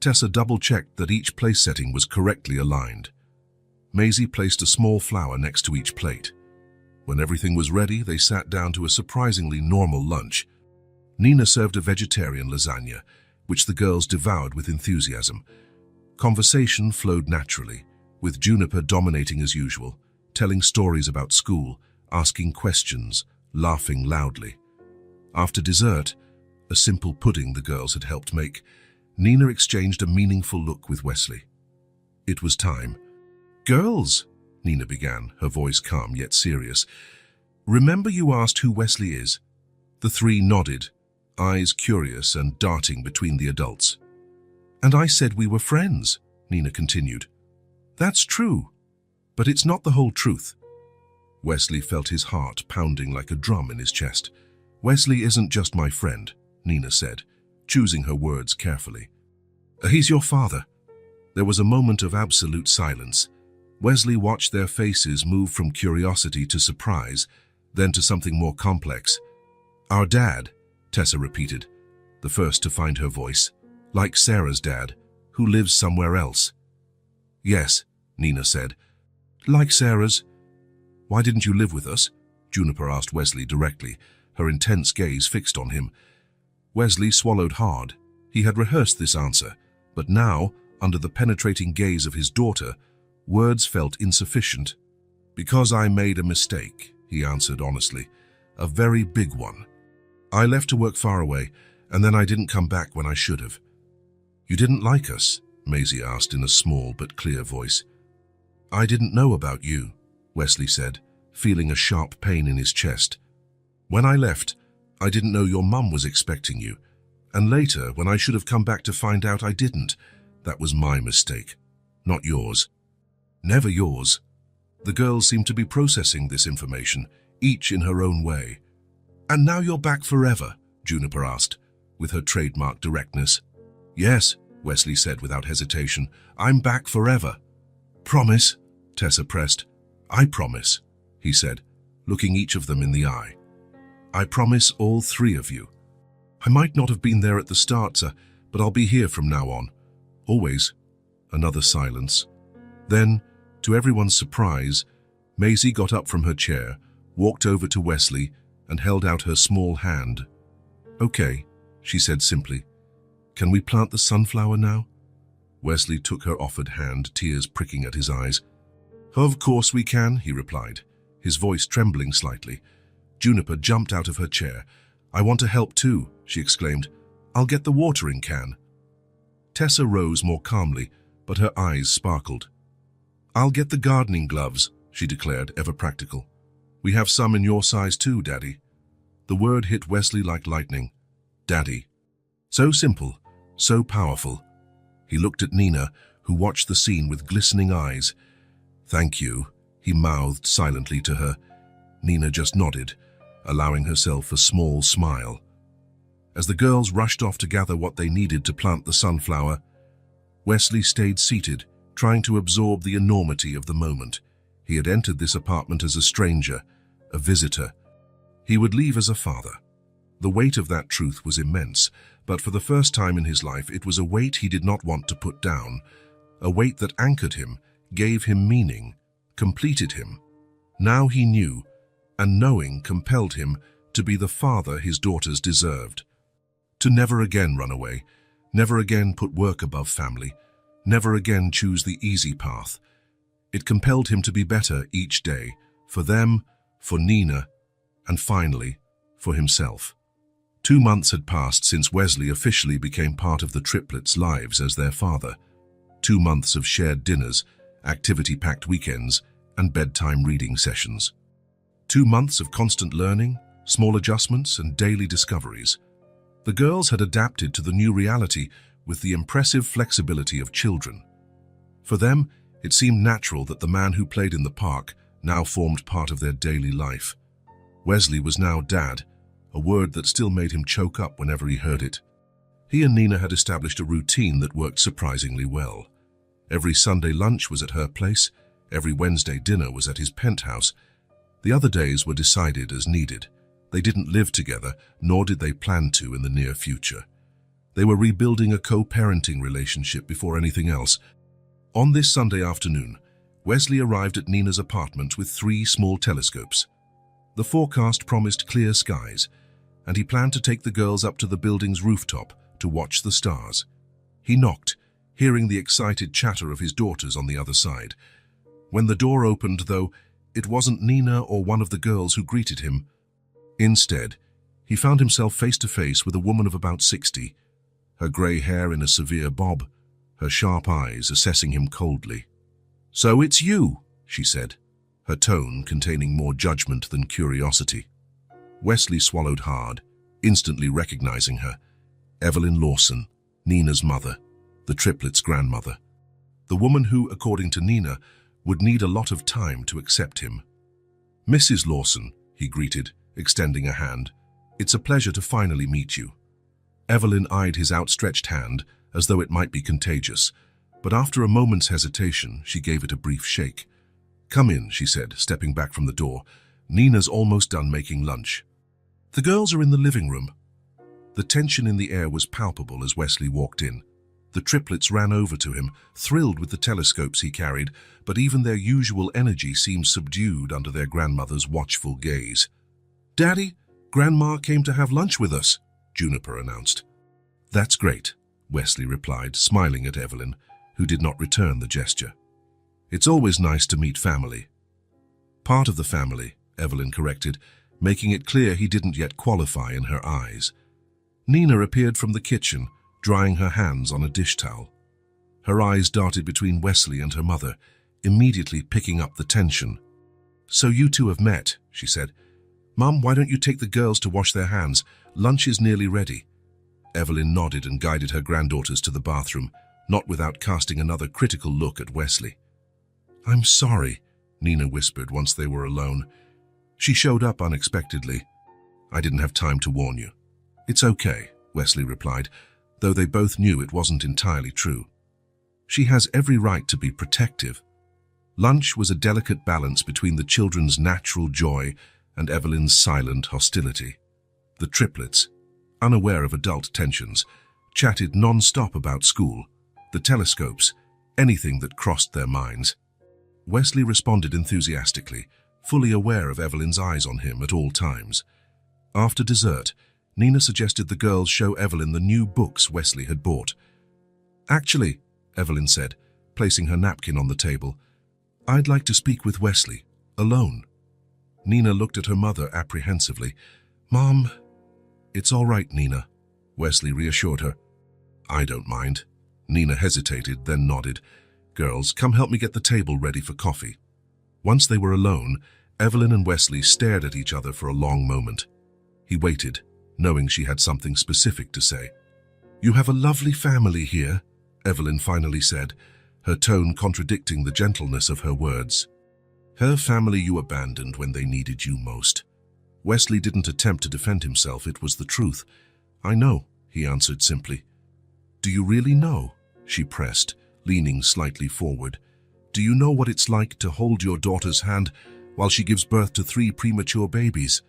Tessa double-checked that each place setting was correctly aligned. Maisie placed a small flower next to each plate. When everything was ready, they sat down to a surprisingly normal lunch. Nina served a vegetarian lasagna, which the girls devoured with enthusiasm. Conversation flowed naturally, with Juniper dominating as usual, telling stories about school, asking questions, laughing loudly. After dessert, a simple pudding the girls had helped make, Nina exchanged a meaningful look with Wesley. It was time. "Girls," Nina began, her voice calm yet serious, "remember you asked who Wesley is?" The three nodded, eyes curious and darting between the adults. "And I said we were friends," Nina continued. "That's true, but it's not the whole truth." Wesley felt his heart pounding like a drum in his chest. "Wesley isn't just my friend," Nina said, choosing her words carefully. "He's your father." There was a moment of absolute silence. Wesley watched their faces move from curiosity to surprise, then to something more complex. "Our dad," Tessa repeated, the first to find her voice. "Like Sarah's dad, who lives somewhere else." "Yes," Nina said. "Like Sarah's." "Why didn't you live with us?" Juniper asked Wesley directly, her intense gaze fixed on him. Wesley swallowed hard. He had rehearsed this answer, but now, under the penetrating gaze of his daughter, words felt insufficient. "Because I made a mistake," he answered honestly. "A very big one. I left to work far away, and then I didn't come back when I should have." "You didn't like us?" Maisie asked in a small but clear voice. "I didn't know about you," Wesley said, feeling a sharp pain in his chest. "When I left, I didn't know your mum was expecting you, and later, when I should have come back to find out, I didn't. That was my mistake, not yours. Never yours. The girls seemed to be processing this information, each in her own way. And now you're back forever? Juniper asked, with her trademark directness. Yes, Wesley said without hesitation. I'm back forever. Promise? Tessa pressed. I promise, he said, looking each of them in the eye. I promise all three of you. I might not have been there at the start, sir, but I'll be here from now on. Always. Another silence. Then, to everyone's surprise, Maisie got up from her chair, walked over to Wesley, and held out her small hand. Okay, she said simply. Can we plant the sunflower now? Wesley took her offered hand, tears pricking at his eyes. Of course we can, he replied, his voice trembling slightly. Juniper jumped out of her chair. I want to help too, she exclaimed. I'll get the watering can. Tessa rose more calmly, but her eyes sparkled. I'll get the gardening gloves, she declared, ever practical. We have some in your size too, Daddy. The word hit Wesley like lightning. Daddy. So simple, so powerful. He looked at Nina, who watched the scene with glistening eyes. Thank you, he mouthed silently to her. Nina just nodded, allowing herself a small smile. As the girls rushed off to gather what they needed to plant the sunflower, Wesley stayed seated, trying to absorb the enormity of the moment. He had entered this apartment as a stranger, a visitor. He would leave as a father. The weight of that truth was immense, but for the first time in his life it was a weight he did not want to put down, a weight that anchored him, gave him meaning, completed him. Now he knew, and knowing compelled him to be the father his daughters deserved. To never again run away, never again put work above family, never again choose the easy path. It compelled him to be better each day, for them, for Nina, and finally, for himself. 2 months had passed since Wesley officially became part of the triplets' lives as their father. 2 months of shared dinners, activity-packed weekends, and bedtime reading sessions. 2 months of constant learning, small adjustments, and daily discoveries. The girls had adapted to the new reality with the impressive flexibility of children. For them, it seemed natural that the man who played in the park now formed part of their daily life. Wesley was now Dad, a word that still made him choke up whenever he heard it. He and Nina had established a routine that worked surprisingly well. Every Sunday lunch was at her place, every Wednesday dinner was at his penthouse. The other days were decided as needed. They didn't live together, nor did they plan to in the near future. They were rebuilding a co-parenting relationship before anything else. On this Sunday afternoon, Wesley arrived at Nina's apartment with 3 small telescopes. The forecast promised clear skies, and he planned to take the girls up to the building's rooftop to watch the stars. He knocked, hearing the excited chatter of his daughters on the other side. When the door opened, though, it wasn't Nina or one of the girls who greeted him. Instead, he found himself face to face with a woman of about 60, her grey hair in a severe bob, her sharp eyes assessing him coldly. "So it's you," she said, her tone containing more judgment than curiosity. Wesley swallowed hard, instantly recognizing her. Evelyn Lawson, Nina's mother, the triplets' grandmother. The woman who, according to Nina, would need a lot of time to accept him. "Mrs. Lawson," he greeted, extending a hand. "It's a pleasure to finally meet you." Evelyn eyed his outstretched hand as though it might be contagious, but after a moment's hesitation, she gave it a brief shake. "Come in," she said, stepping back from the door. "Nina's almost done making lunch." "The girls are in the living room." The tension in the air was palpable as Wesley walked in. The triplets ran over to him, thrilled with the telescopes he carried, but even their usual energy seemed subdued under their grandmother's watchful gaze. "Daddy, Grandma came to have lunch with us," Juniper announced. "That's great," Wesley replied, smiling at Evelyn, who did not return the gesture. "It's always nice to meet family." "Part of the family," Evelyn corrected, making it clear he didn't yet qualify in her eyes. Nina appeared from the kitchen, drying her hands on a dish towel. Her eyes darted between Wesley and her mother, immediately picking up the tension. "So you two have met," she said. "Mum, why don't you take the girls to wash their hands? Lunch is nearly ready." Evelyn nodded and guided her granddaughters to the bathroom. not without casting another critical look at Wesley. "I'm sorry," Nina whispered once they were alone. "She showed up unexpectedly. I didn't have time to warn you." "It's okay," Wesley replied, though they both knew it wasn't entirely true. "She has every right to be protective." Lunch was a delicate balance between the children's natural joy and Evelyn's silent hostility. The triplets, unaware of adult tensions, chatted non-stop about school, the telescopes, anything that crossed their minds. Wesley responded enthusiastically, fully aware of Evelyn's eyes on him at all times. After dessert, Nina suggested the girls show Evelyn the new books Wesley had bought. "Actually," Evelyn said, placing her napkin on the table, "I'd like to speak with Wesley, alone." Nina looked at her mother apprehensively. "Mom..." "It's all right, Nina," Wesley reassured her. "I don't mind." Nina hesitated, then nodded. "Girls, come help me get the table ready for coffee." Once they were alone, Evelyn and Wesley stared at each other for a long moment. He waited, knowing she had something specific to say. "You have a lovely family here," Evelyn finally said, her tone contradicting the gentleness of her words. "Her family you abandoned when they needed you most." Wesley didn't attempt to defend himself, it was the truth. "I know," he answered simply. "Do you really know?" she pressed, leaning slightly forward. "Do you know what it's like to hold your daughter's hand while she gives birth to 3 premature babies?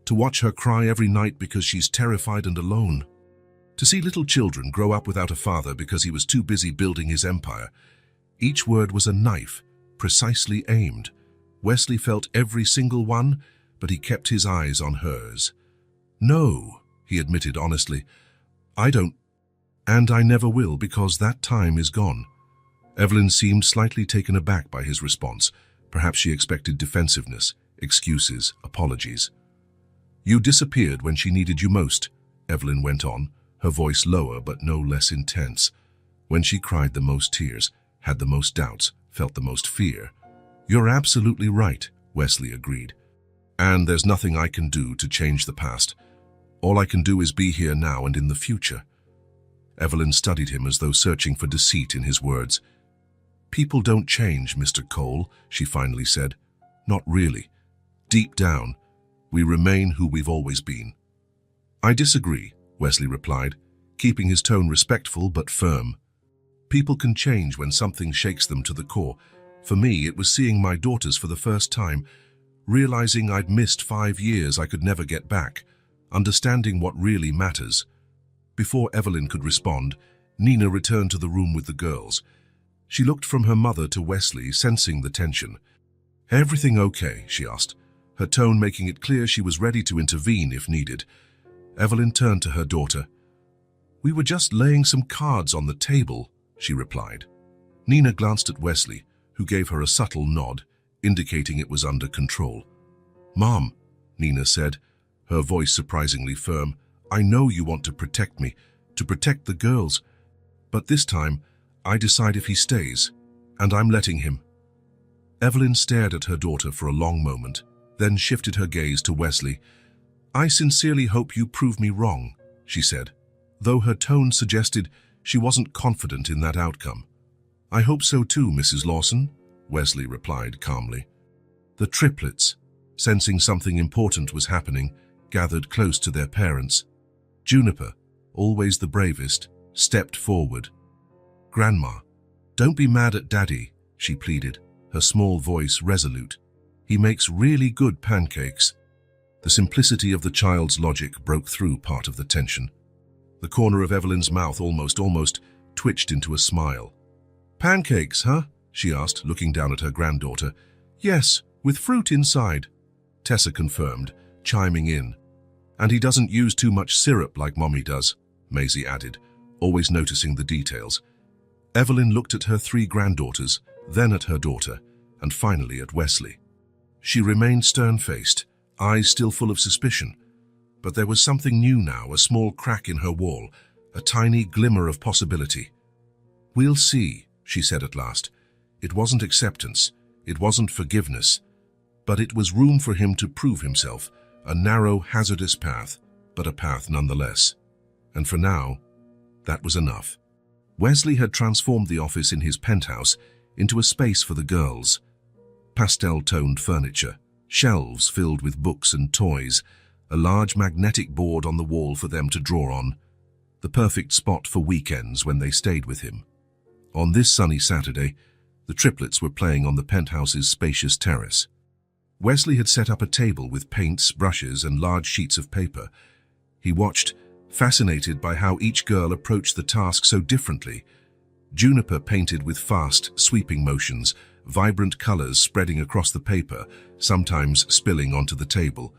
To watch her cry every night because she's terrified and alone? To see little children grow up without a father because he was too busy building his empire?" Each word was a knife, precisely aimed. Wesley felt every single one, but he kept his eyes on hers. "No," he admitted honestly. "I don't, and I never will, because that time is gone." Evelyn seemed slightly taken aback by his response. Perhaps she expected defensiveness, excuses, apologies. "You disappeared when she needed you most," Evelyn went on, her voice lower but no less intense. "When she cried the most tears, had the most doubts, felt the most fear." "You're absolutely right," Wesley agreed. "And there's nothing I can do to change the past. All I can do is be here now and in the future." Evelyn studied him as though searching for deceit in his words. "People don't change, Mr. Cole," she finally said. "Not really. Deep down, we remain who we've always been." "I disagree," Wesley replied, keeping his tone respectful but firm. "People can change when something shakes them to the core. For me, it was seeing my daughters for the first time, realizing I'd missed 5 years I could never get back, understanding what really matters." Before Evelyn could respond, Nina returned to the room with the girls. She looked from her mother to Wesley, sensing the tension. "Everything okay?" she asked, her tone making it clear she was ready to intervene if needed. Evelyn turned to her daughter. "We were just laying some cards on the table," she replied. Nina glanced at Wesley, who gave her a subtle nod, indicating it was under control. "Mom," Nina said, her voice surprisingly firm, "I know you want to protect me, to protect the girls. But this time, I decide if he stays, and I'm letting him." Evelyn stared at her daughter for a long moment, then shifted her gaze to Wesley. "I sincerely hope you prove me wrong," she said, though her tone suggested she wasn't confident in that outcome. "I hope so too, Mrs. Lawson," Wesley replied calmly. The triplets, sensing something important was happening, gathered close to their parents. Juniper, always the bravest, stepped forward. "Grandma, don't be mad at Daddy," she pleaded, her small voice resolute. "He makes really good pancakes." The simplicity of the child's logic broke through part of the tension. The corner of Evelyn's mouth almost twitched into a smile. "Pancakes, huh?" she asked, looking down at her granddaughter. "Yes, with fruit inside," Tessa confirmed, chiming in. "And he doesn't use too much syrup like Mommy does," Maisie added, always noticing the details. Evelyn looked at her 3 granddaughters, then at her daughter, and finally at Wesley. She remained stern-faced, eyes still full of suspicion. But there was something new now, a small crack in her wall, a tiny glimmer of possibility. "We'll see," she said at last. It wasn't acceptance, it wasn't forgiveness, but it was room for him to prove himself, a narrow, hazardous path, but a path nonetheless. And for now, that was enough. Wesley had transformed the office in his penthouse into a space for the girls. Pastel-toned furniture, shelves filled with books and toys, a large magnetic board on the wall for them to draw on. The perfect spot for weekends when they stayed with him. On this sunny Saturday, the triplets were playing on the penthouse's spacious terrace. Wesley had set up a table with paints, brushes, and large sheets of paper. He watched, fascinated by how each girl approached the task so differently. Juniper painted with fast, sweeping motions, vibrant colors spreading across the paper, sometimes spilling onto the table.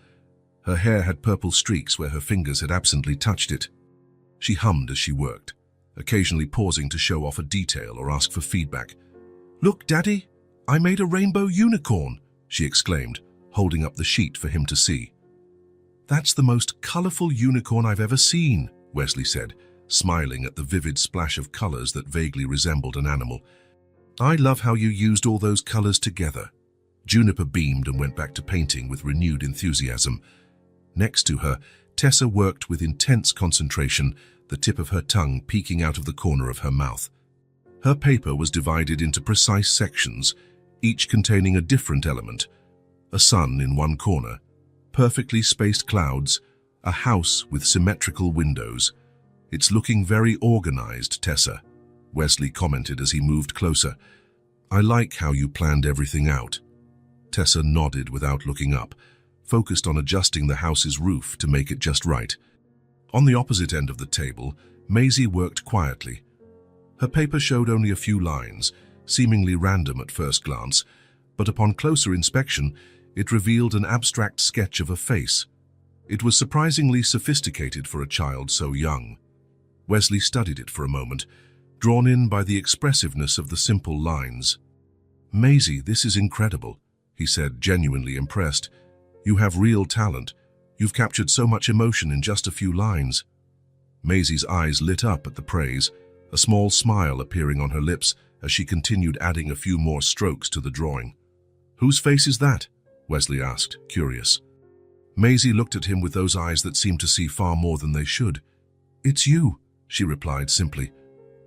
Her hair had purple streaks where her fingers had absently touched it. She hummed as she worked, occasionally pausing to show off a detail or ask for feedback. "Look, Daddy, I made a rainbow unicorn," she exclaimed, holding up the sheet for him to see. "That's the most colorful unicorn I've ever seen," Wesley said, smiling at the vivid splash of colors that vaguely resembled an animal. "I love how you used all those colors together." Juniper beamed and went back to painting with renewed enthusiasm. Next to her, Tessa worked with intense concentration, the tip of her tongue peeking out of the corner of her mouth. Her paper was divided into precise sections, each containing a different element. A sun in one corner, perfectly spaced clouds, a house with symmetrical windows. "It's looking very organized, Tessa," Wesley commented as he moved closer. "I like how you planned everything out." Tessa nodded without looking up, focused on adjusting the house's roof to make it just right. On the opposite end of the table, Maisie worked quietly. Her paper showed only a few lines, seemingly random at first glance, but upon closer inspection, it revealed an abstract sketch of a face. It was surprisingly sophisticated for a child so young. Wesley studied it for a moment, drawn in by the expressiveness of the simple lines. "Maisie, this is incredible," he said, genuinely impressed. "You have real talent. You've captured so much emotion in just a few lines." Maisie's eyes lit up at the praise, a small smile appearing on her lips as she continued adding a few more strokes to the drawing. "Whose face is that?" Wesley asked, curious. Maisie looked at him with those eyes that seemed to see far more than they should. "It's you," she replied simply.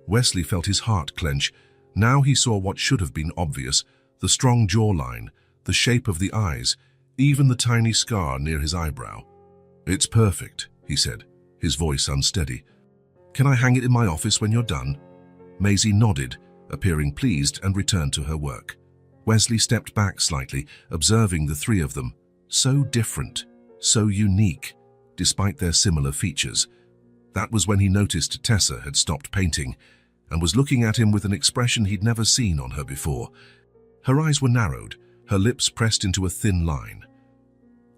Wesley felt his heart clench. Now he saw what should have been obvious, the strong jawline, the shape of the eyes, even the tiny scar near his eyebrow. "It's perfect," he said, his voice unsteady. "Can I hang it in my office when you're done?" Maisie nodded, appearing pleased, and returned to her work. Wesley stepped back slightly, observing the three of them. So different, so unique, despite their similar features. That was when he noticed Tessa had stopped painting and was looking at him with an expression he'd never seen on her before. Her eyes were narrowed, her lips pressed into a thin line.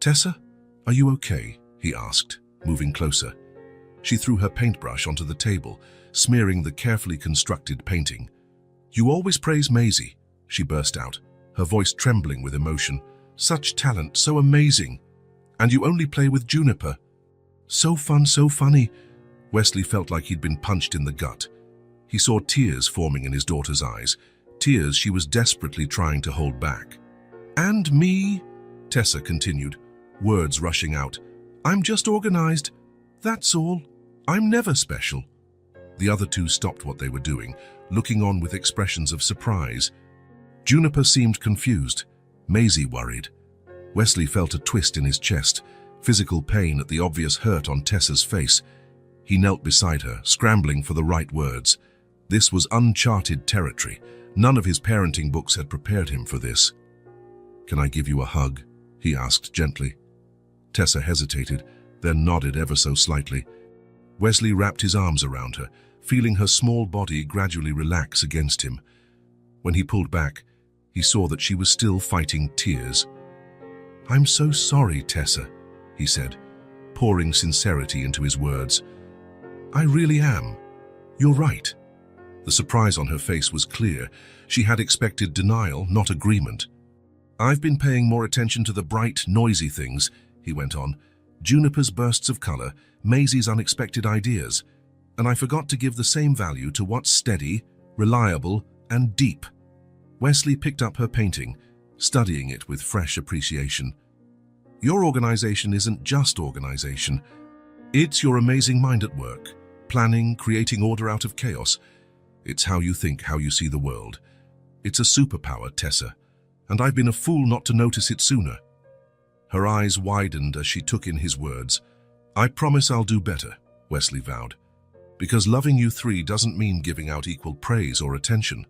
"Tessa, are you okay?" he asked, moving closer. She threw her paintbrush onto the table, smearing the carefully constructed painting. "You always praise Maisie," she burst out, her voice trembling with emotion. "Such talent, so amazing. And you only play with Juniper. So fun, so funny." Wesley felt like he'd been punched in the gut. He saw tears forming in his daughter's eyes, tears she was desperately trying to hold back. "And me," Tessa continued, words rushing out. "I'm just organized. That's all. I'm never special." The other two stopped what they were doing, looking on with expressions of surprise. Juniper seemed confused, Maisie worried. Wesley felt a twist in his chest, physical pain at the obvious hurt on Tessa's face. He knelt beside her, scrambling for the right words. This was uncharted territory. None of his parenting books had prepared him for this. "Can I give you a hug?" he asked gently. Tessa hesitated, then nodded ever so slightly. Wesley wrapped his arms around her, feeling her small body gradually relax against him. When he pulled back, he saw that she was still fighting tears. "I'm so sorry, Tessa," he said, pouring sincerity into his words. "I really am. You're right." The surprise on her face was clear. She had expected denial, not agreement. "I've been paying more attention to the bright, noisy things," he went on. "Juniper's bursts of color, Maisie's unexpected ideas. And I forgot to give the same value to what's steady, reliable, and deep." Wesley picked up her painting, studying it with fresh appreciation. "Your organization isn't just organization. It's your amazing mind at work, planning, creating order out of chaos. It's how you think, how you see the world. It's a superpower, Tessa, and I've been a fool not to notice it sooner." Her eyes widened as she took in his words. "I promise I'll do better," Wesley vowed. "Because loving you three doesn't mean giving out equal praise or attention.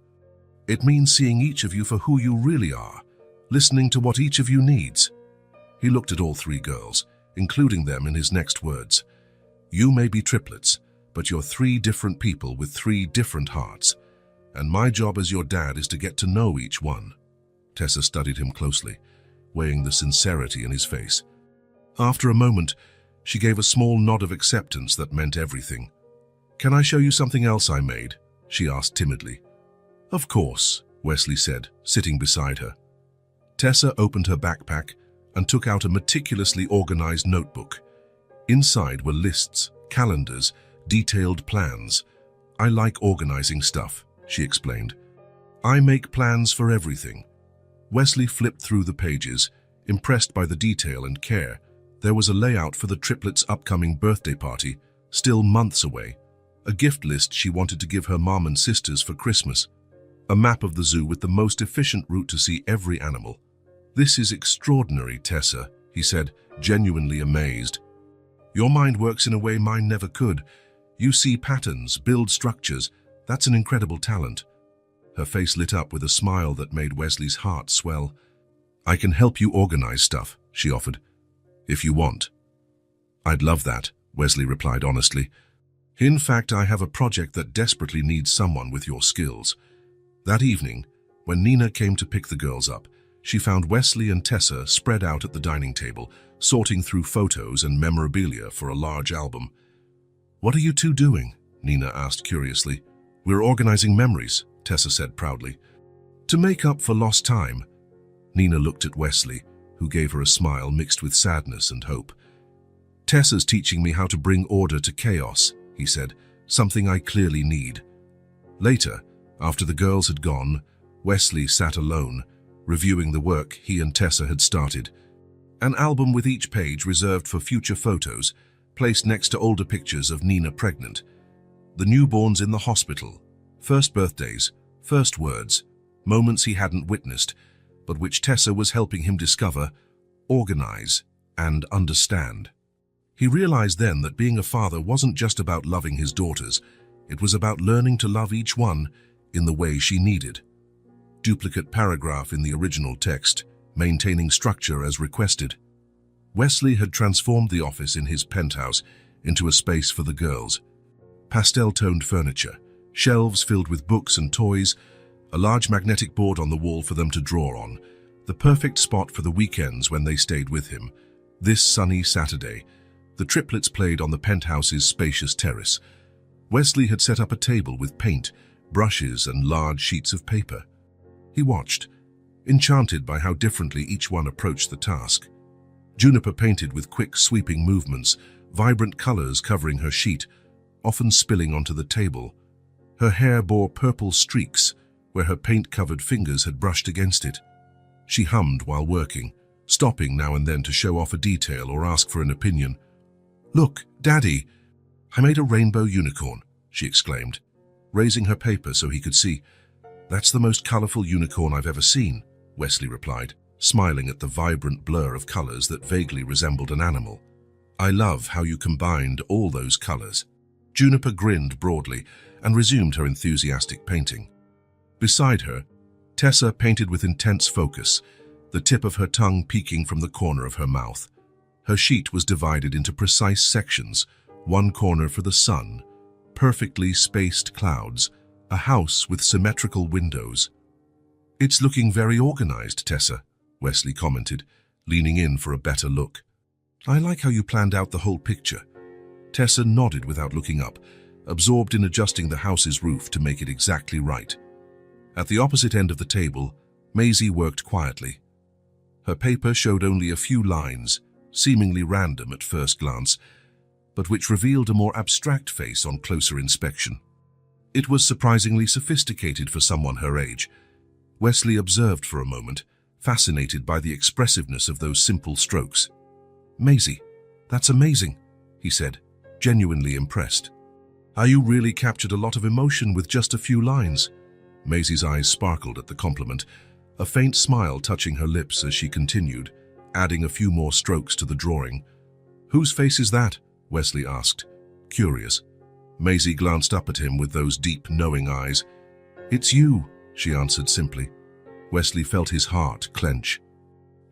It means seeing each of you for who you really are, listening to what each of you needs." He looked at all three girls, including them in his next words. "You may be triplets, but you're three different people with three different hearts, and my job as your dad is to get to know each one." Tessa studied him closely, weighing the sincerity in his face. After a moment, she gave a small nod of acceptance that meant everything. "Can I show you something else I made?" she asked timidly. "Of course," Wesley said, sitting beside her. Tessa opened her backpack and took out a meticulously organized notebook. Inside were lists, calendars, detailed plans. "I like organizing stuff," she explained. "I make plans for everything." Wesley flipped through the pages, impressed by the detail and care. There was a layout for the triplets' upcoming birthday party, still months away, a gift list she wanted to give her mom and sisters for Christmas, a map of the zoo with the most efficient route to see every animal. "This is extraordinary, Tessa," he said, genuinely amazed. "Your mind works in a way mine never could. You see patterns, build structures. That's an incredible talent." Her face lit up with a smile that made Wesley's heart swell. "I can help you organize stuff," she offered, "if you want." "I'd love that," Wesley replied honestly. "In fact, I have a project that desperately needs someone with your skills." That evening, when Nina came to pick the girls up, she found Wesley and Tessa spread out at the dining table, sorting through photos and memorabilia for a large album. "What are you two doing?" Nina asked curiously. "We're organizing memories," Tessa said proudly. "To make up for lost time." Nina looked at Wesley, who gave her a smile mixed with sadness and hope. "Tessa's teaching me how to bring order to chaos," he said, "something I clearly need." Later, after the girls had gone, Wesley sat alone, reviewing the work he and Tessa had started. An album with each page reserved for future photos, placed next to older pictures of Nina pregnant. The newborns in the hospital, first birthdays, first words, moments he hadn't witnessed, but which Tessa was helping him discover, organize, and understand. He realized then that being a father wasn't just about loving his daughters, it was about learning to love each one in the way she needed. Duplicate paragraph in the original text, maintaining structure as requested. Wesley had transformed the office in his penthouse into a space for the girls. Pastel-toned furniture, shelves filled with books and toys, a large magnetic board on the wall for them to draw on, the perfect spot for the weekends when they stayed with him. This sunny Saturday, the triplets played on the penthouse's spacious terrace. Wesley had set up a table with paint, brushes, and large sheets of paper. He watched, enchanted by how differently each one approached the task. Juniper painted with quick, sweeping movements, vibrant colors covering her sheet, often spilling onto the table. Her hair bore purple streaks where her paint-covered fingers had brushed against it. She hummed while working, stopping now and then to show off a detail or ask for an opinion. "Look, Daddy, I made a rainbow unicorn," she exclaimed, raising her paper so he could see. "That's the most colorful unicorn I've ever seen," Wesley replied, smiling at the vibrant blur of colors that vaguely resembled an animal. "I love how you combined all those colors." Juniper grinned broadly and resumed her enthusiastic painting. Beside her, Tessa painted with intense focus, the tip of her tongue peeking from the corner of her mouth. Her sheet was divided into precise sections, one corner for the sun, perfectly spaced clouds, a house with symmetrical windows. "It's looking very organized, Tessa," Wesley commented, leaning in for a better look. "I like how you planned out the whole picture." Tessa nodded without looking up, absorbed in adjusting the house's roof to make it exactly right. At the opposite end of the table, Maisie worked quietly. Her paper showed only a few lines, seemingly random at first glance, but which revealed a more abstract face on closer inspection. It was surprisingly sophisticated for someone her age. Wesley observed for a moment, fascinated by the expressiveness of those simple strokes. "Maisie, that's amazing," he said, genuinely impressed. You really captured a lot of emotion with just a few lines." Maisie's eyes sparkled at the compliment, a faint smile touching her lips as she continued, adding a few more strokes to the drawing. "Whose face is that?" Wesley asked, curious. Maisie glanced up at him with those deep, knowing eyes. "It's you," she answered simply. Wesley felt his heart clench.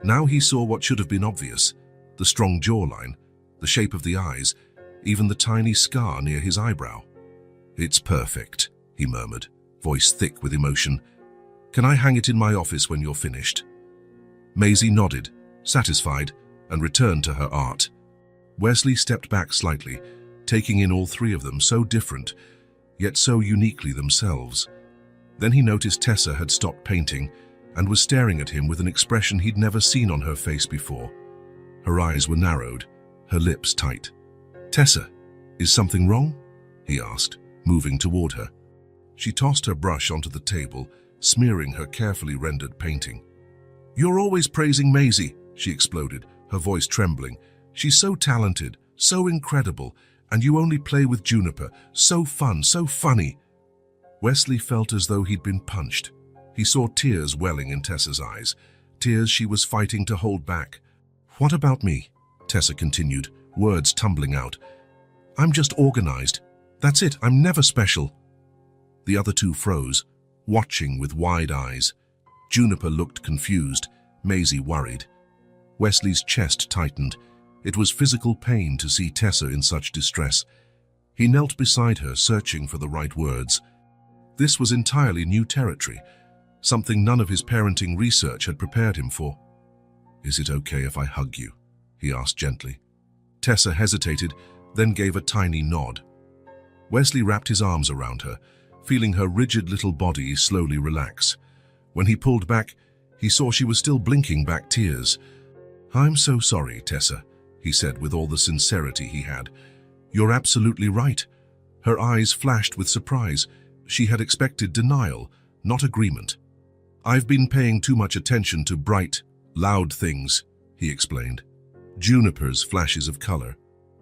Now he saw what should have been obvious: the strong jawline, the shape of the eyes, even the tiny scar near his eyebrow. "It's perfect," he murmured, voice thick with emotion. "Can I hang it in my office when you're finished?" Maisie nodded, satisfied, and returned to her art. Wesley stepped back slightly, taking in all three of them, so different, yet so uniquely themselves. Then he noticed Tessa had stopped painting and was staring at him with an expression he'd never seen on her face before. Her eyes were narrowed, her lips tight. "Tessa, is something wrong?" he asked, moving toward her. She tossed her brush onto the table, smearing her carefully rendered painting. "You're always praising Maisie," she exploded, her voice trembling. "She's so talented, so incredible, and you only play with Juniper. So fun, so funny." Wesley felt as though he'd been punched. He saw tears welling in Tessa's eyes, tears she was fighting to hold back. "What about me?" Tessa continued, words tumbling out. "I'm just organized. That's it, I'm never special." The other two froze, watching with wide eyes. Juniper looked confused, Maisie worried. Wesley's chest tightened. It was physical pain to see Tessa in such distress. He knelt beside her, searching for the right words. This was entirely new territory, something none of his parenting research had prepared him for. "Is it okay if I hug you?" he asked gently. Tessa hesitated, then gave a tiny nod. Wesley wrapped his arms around her, feeling her rigid little body slowly relax. When he pulled back, he saw she was still blinking back tears. "I'm so sorry, Tessa," he said with all the sincerity he had. "You're absolutely right." Her eyes flashed with surprise. She had expected denial, not agreement. "I've been paying too much attention to bright, loud things," he explained. Juniper's flashes of color,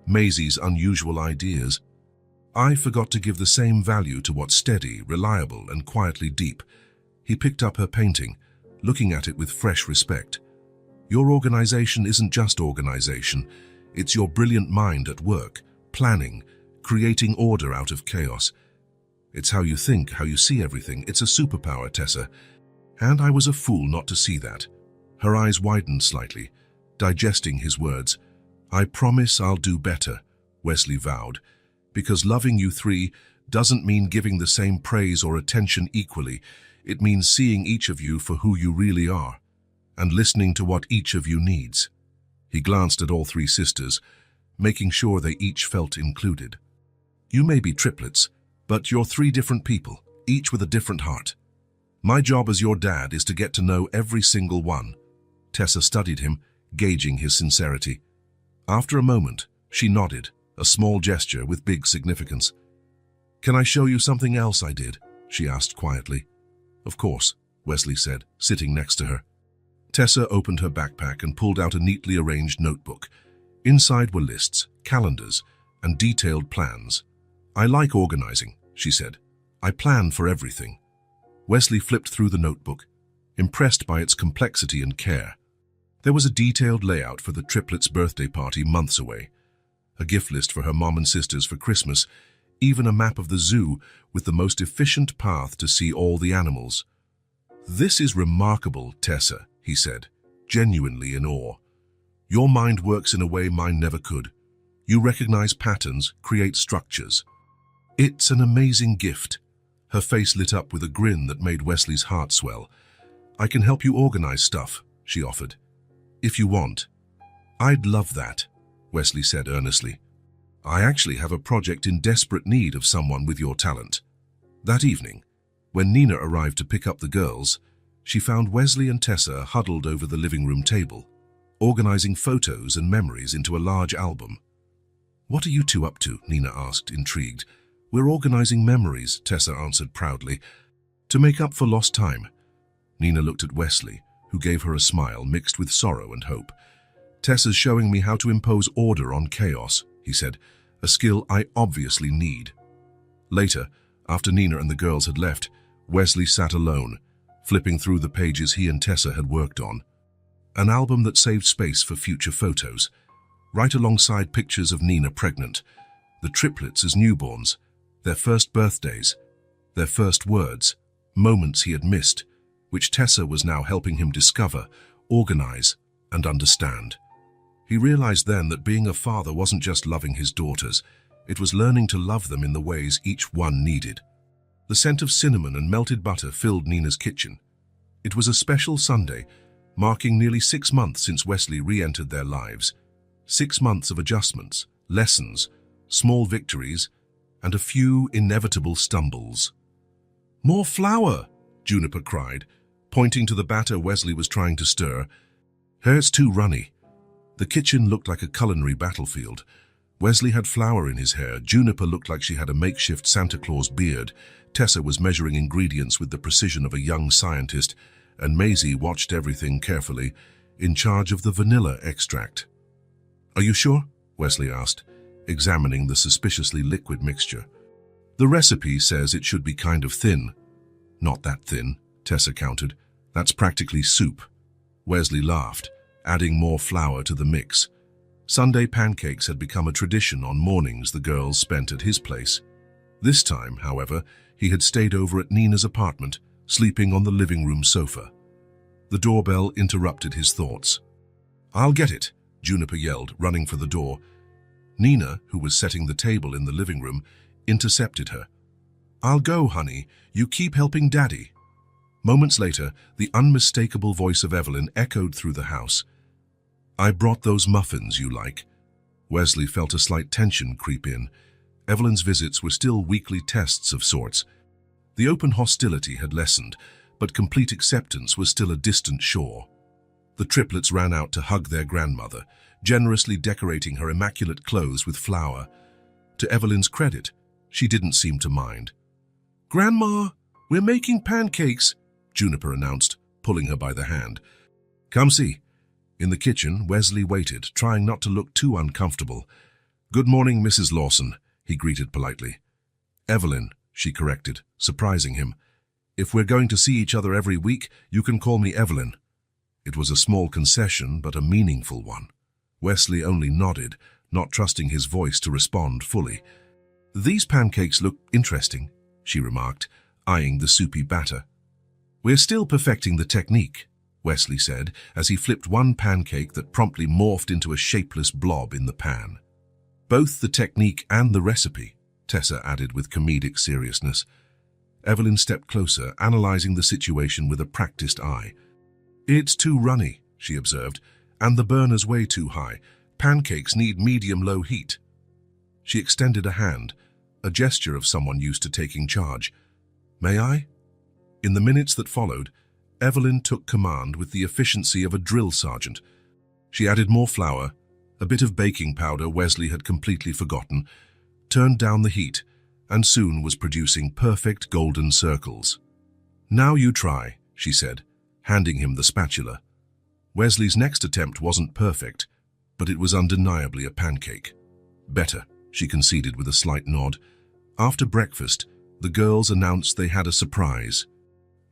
Maisie's unusual ideas. "I forgot to give the same value to what's steady, reliable, and quietly deep." He picked up her painting, looking at it with fresh respect. "Your organization isn't just organization. It's your brilliant mind at work, planning, creating order out of chaos. It's how you think, how you see everything. It's a superpower, Tessa. And I was a fool not to see that." Her eyes widened slightly, digesting his words. "I promise I'll do better," Wesley vowed, "because loving you three doesn't mean giving the same praise or attention equally. It means seeing each of you for who you really are, and listening to what each of you needs." He glanced at all three sisters, making sure they each felt included. "You may be triplets, but you're three different people, each with a different heart. My job as your dad is to get to know every single one." Tessa studied him, gauging his sincerity. After a moment, she nodded, a small gesture with big significance. "Can I show you something else I did?" she asked quietly. "Of course," Wesley said, sitting next to her. Tessa opened her backpack and pulled out a neatly arranged notebook. Inside were lists, calendars, and detailed plans. "I like organizing," she said. "I plan for everything." Wesley flipped through the notebook, impressed by its complexity and care. There was a detailed layout for the triplets' birthday party months away, a gift list for her mom and sisters for Christmas, even a map of the zoo with the most efficient path to see all the animals. "This is remarkable, Tessa," he said, genuinely in awe. "Your mind works in a way mine never could. You recognize patterns, create structures. It's an amazing gift." Her face lit up with a grin that made Wesley's heart swell. "I can help you organize stuff," she offered. "If you want." "I'd love that," Wesley said earnestly. "I actually have a project in desperate need of someone with your talent." That evening, when Nina arrived to pick up the girls, she found Wesley and Tessa huddled over the living room table, organizing photos and memories into a large album. "What are you two up to?" Nina asked, intrigued. "We're organizing memories," Tessa answered proudly. "To make up for lost time." Nina looked at Wesley, who gave her a smile mixed with sorrow and hope. "Tessa's showing me how to impose order on chaos," he said, "a skill I obviously need." Later, after Nina and the girls had left, Wesley sat alone, flipping through the pages he and Tessa had worked on. An album that saved space for future photos, right alongside pictures of Nina pregnant, the triplets as newborns, their first birthdays, their first words, moments he had missed, which Tessa was now helping him discover, organize, and understand. He realized then that being a father wasn't just loving his daughters, it was learning to love them in the ways each one needed. The scent of cinnamon and melted butter filled Nina's kitchen. It was a special Sunday, marking nearly 6 months since Wesley re-entered their lives. 6 months of adjustments, lessons, small victories, and a few inevitable stumbles. "More flour!" Juniper cried, pointing to the batter Wesley was trying to stir. "Hers too runny." The kitchen looked like a culinary battlefield. Wesley had flour in his hair, Juniper looked like she had a makeshift Santa Claus beard, Tessa was measuring ingredients with the precision of a young scientist, and Maisie watched everything carefully, in charge of the vanilla extract. "Are you sure?" Wesley asked, examining the suspiciously liquid mixture. "The recipe says it should be kind of thin." "Not that thin," Tessa countered. "That's practically soup." Wesley laughed, adding more flour to the mix. Sunday pancakes had become a tradition on mornings the girls spent at his place. This time, however, he had stayed over at Nina's apartment, sleeping on the living room sofa. The doorbell interrupted his thoughts. "I'll get it," Juniper yelled, running for the door. Nina, who was setting the table in the living room, intercepted her. "I'll go, honey. You keep helping Daddy." Moments later, the unmistakable voice of Evelyn echoed through the house. "I brought those muffins you like." Wesley felt a slight tension creep in. Evelyn's visits were still weekly tests of sorts. The open hostility had lessened, but complete acceptance was still a distant shore. The triplets ran out to hug their grandmother, generously decorating her immaculate clothes with flour. To Evelyn's credit, she didn't seem to mind. "Grandma, we're making pancakes," Juniper announced, pulling her by the hand. "Come see." In the kitchen, Wesley waited, trying not to look too uncomfortable. "Good morning, Mrs. Lawson," he greeted politely. "Evelyn," she corrected, surprising him. "If we're going to see each other every week, you can call me Evelyn." It was a small concession, but a meaningful one. Wesley only nodded, not trusting his voice to respond fully. "These pancakes look interesting," she remarked, eyeing the soupy batter. "We're still perfecting the technique," Wesley said, as he flipped one pancake that promptly morphed into a shapeless blob in the pan. "Both the technique and the recipe," Tessa added with comedic seriousness. Evelyn stepped closer, analyzing the situation with a practiced eye. "It's too runny," she observed, "and the burner's way too high. Pancakes need medium-low heat." She extended a hand, a gesture of someone used to taking charge. "May I?" In the minutes that followed, Evelyn took command with the efficiency of a drill sergeant. She added more flour, a bit of baking powder Wesley had completely forgotten, turned down the heat, and soon was producing perfect golden circles. "Now you try," she said, handing him the spatula. Wesley's next attempt wasn't perfect, but it was undeniably a pancake. "Better," she conceded with a slight nod. After breakfast, the girls announced they had a surprise.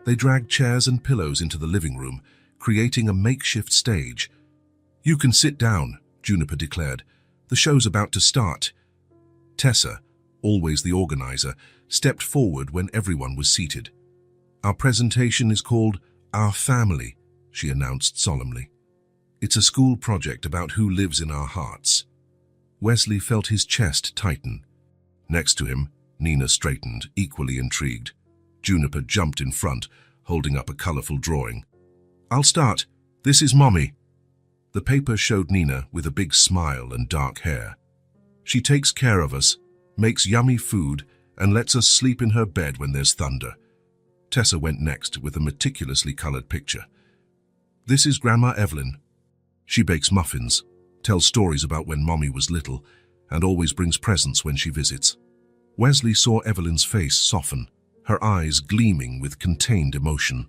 They dragged chairs and pillows into the living room, creating a makeshift stage. "You can sit down," Juniper declared. "The show's about to start." Tessa, always the organizer, stepped forward when everyone was seated. "Our presentation is called Our Family," she announced solemnly. "It's a school project about who lives in our hearts." Wesley felt his chest tighten. Next to him, Nina straightened, equally intrigued. Juniper jumped in front, holding up a colorful drawing. "I'll start. This is Mommy." The paper showed Nina with a big smile and dark hair. "She takes care of us, makes yummy food, and lets us sleep in her bed when there's thunder." Tessa went next with a meticulously colored picture. "This is Grandma Evelyn. She bakes muffins, tells stories about when Mommy was little, and always brings presents when she visits." Wesley saw Evelyn's face soften, her eyes gleaming with contained emotion.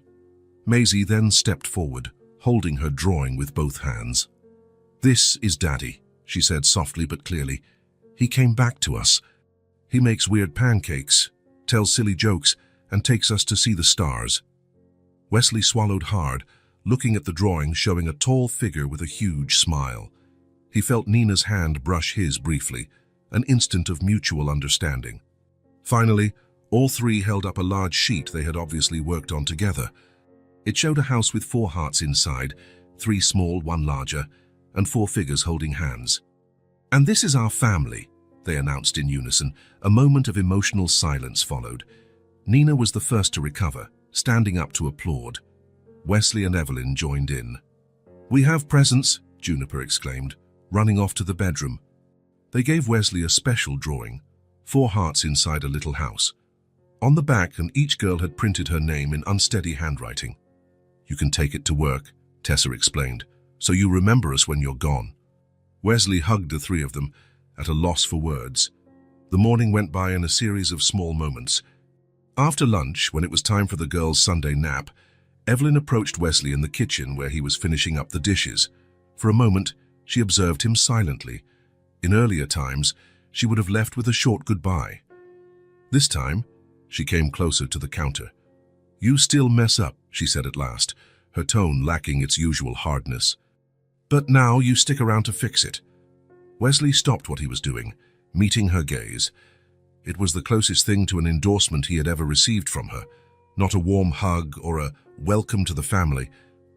Maisie then stepped forward, holding her drawing with both hands. "This is Daddy," she said softly but clearly. "He came back to us." He makes weird pancakes, tells silly jokes, and takes us to see the stars. Wesley swallowed hard, looking at the drawing showing a tall figure with a huge smile. He felt Nina's hand brush his briefly, an instant of mutual understanding. Finally, all three held up a large sheet they had obviously worked on together. It showed a house with 4 hearts inside, 3 small, 1 larger, and 4 figures holding hands. "And this is our family," they announced in unison. A moment of emotional silence followed. Nina was the first to recover, standing up to applaud. Wesley and Evelyn joined in. "We have presents," Juniper exclaimed, running off to the bedroom. They gave Wesley a special drawing, 4 hearts inside a little house. On the back, and each girl had printed her name in unsteady handwriting. "You can take it to work," Tessa explained, "so you remember us when you're gone." Wesley hugged the 3 of them, at a loss for words. The morning went by in a series of small moments. After lunch, when it was time for the girls' Sunday nap, Evelyn approached Wesley in the kitchen where he was finishing up the dishes. For a moment, she observed him silently. In earlier times, she would have left with a short goodbye. This time, she came closer to the counter. "You still mess up," she said at last, her tone lacking its usual hardness. "But now you stick around to fix it." Wesley stopped what he was doing, meeting her gaze. It was the closest thing to an endorsement he had ever received from her, not a warm hug or a welcome to the family,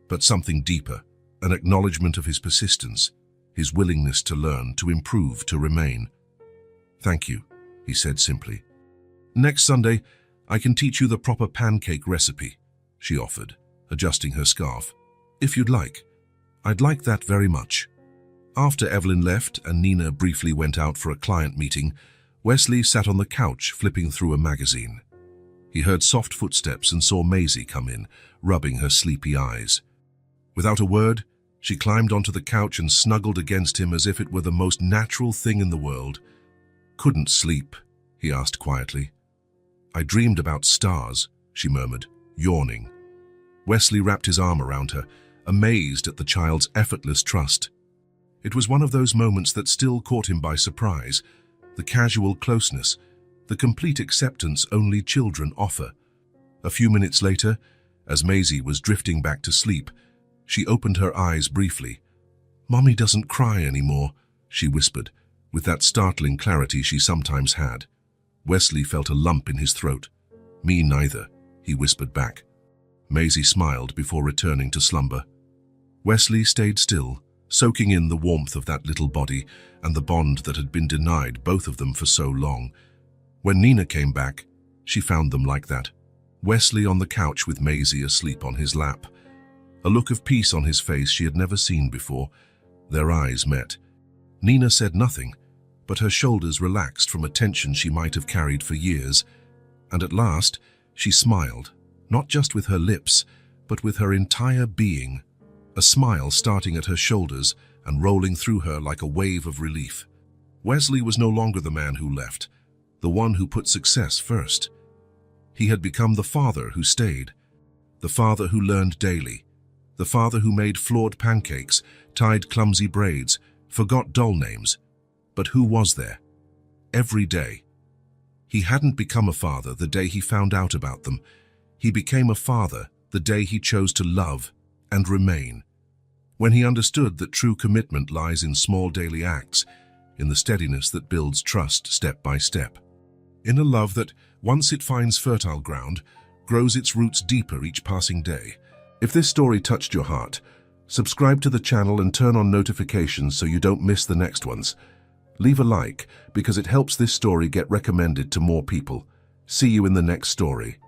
but something deeper, an acknowledgement of his persistence, his willingness to learn, to improve, to remain. "Thank you," he said simply. "Next Sunday, I can teach you the proper pancake recipe," she offered, adjusting her scarf. "If you'd like. I'd like that very much." After Evelyn left and Nina briefly went out for a client meeting, Wesley sat on the couch flipping through a magazine. He heard soft footsteps and saw Maisie come in, rubbing her sleepy eyes. Without a word, she climbed onto the couch and snuggled against him as if it were the most natural thing in the world. "Couldn't sleep?" he asked quietly. "I dreamed about stars," she murmured, yawning. Wesley wrapped his arm around her, amazed at the child's effortless trust. It was one of those moments that still caught him by surprise, the casual closeness, the complete acceptance only children offer. A few minutes later, as Maisie was drifting back to sleep, she opened her eyes briefly. "Mommy doesn't cry anymore," she whispered, with that startling clarity she sometimes had. Wesley felt a lump in his throat. "Me neither," he whispered back. Maisie smiled before returning to slumber. Wesley stayed still, soaking in the warmth of that little body and the bond that had been denied both of them for so long. When Nina came back, she found them like that. Wesley on the couch with Maisie asleep on his lap. A look of peace on his face she had never seen before. Their eyes met. Nina said nothing, but her shoulders relaxed from a tension she might have carried for years. And at last, she smiled, not just with her lips, but with her entire being. A smile starting at her shoulders and rolling through her like a wave of relief. Wesley was no longer the man who left, the one who put success first. He had become the father who stayed, the father who learned daily, the father who made flawed pancakes, tied clumsy braids, forgot doll names. But who was there? Every day. He hadn't become a father the day he found out about them. He became a father the day he chose to love and remain. When he understood that true commitment lies in small daily acts, in the steadiness that builds trust step by step. In a love that, once it finds fertile ground, grows its roots deeper each passing day. If this story touched your heart, subscribe to the channel and turn on notifications so you don't miss the next ones. Leave a like because it helps this story get recommended to more people. See you in the next story.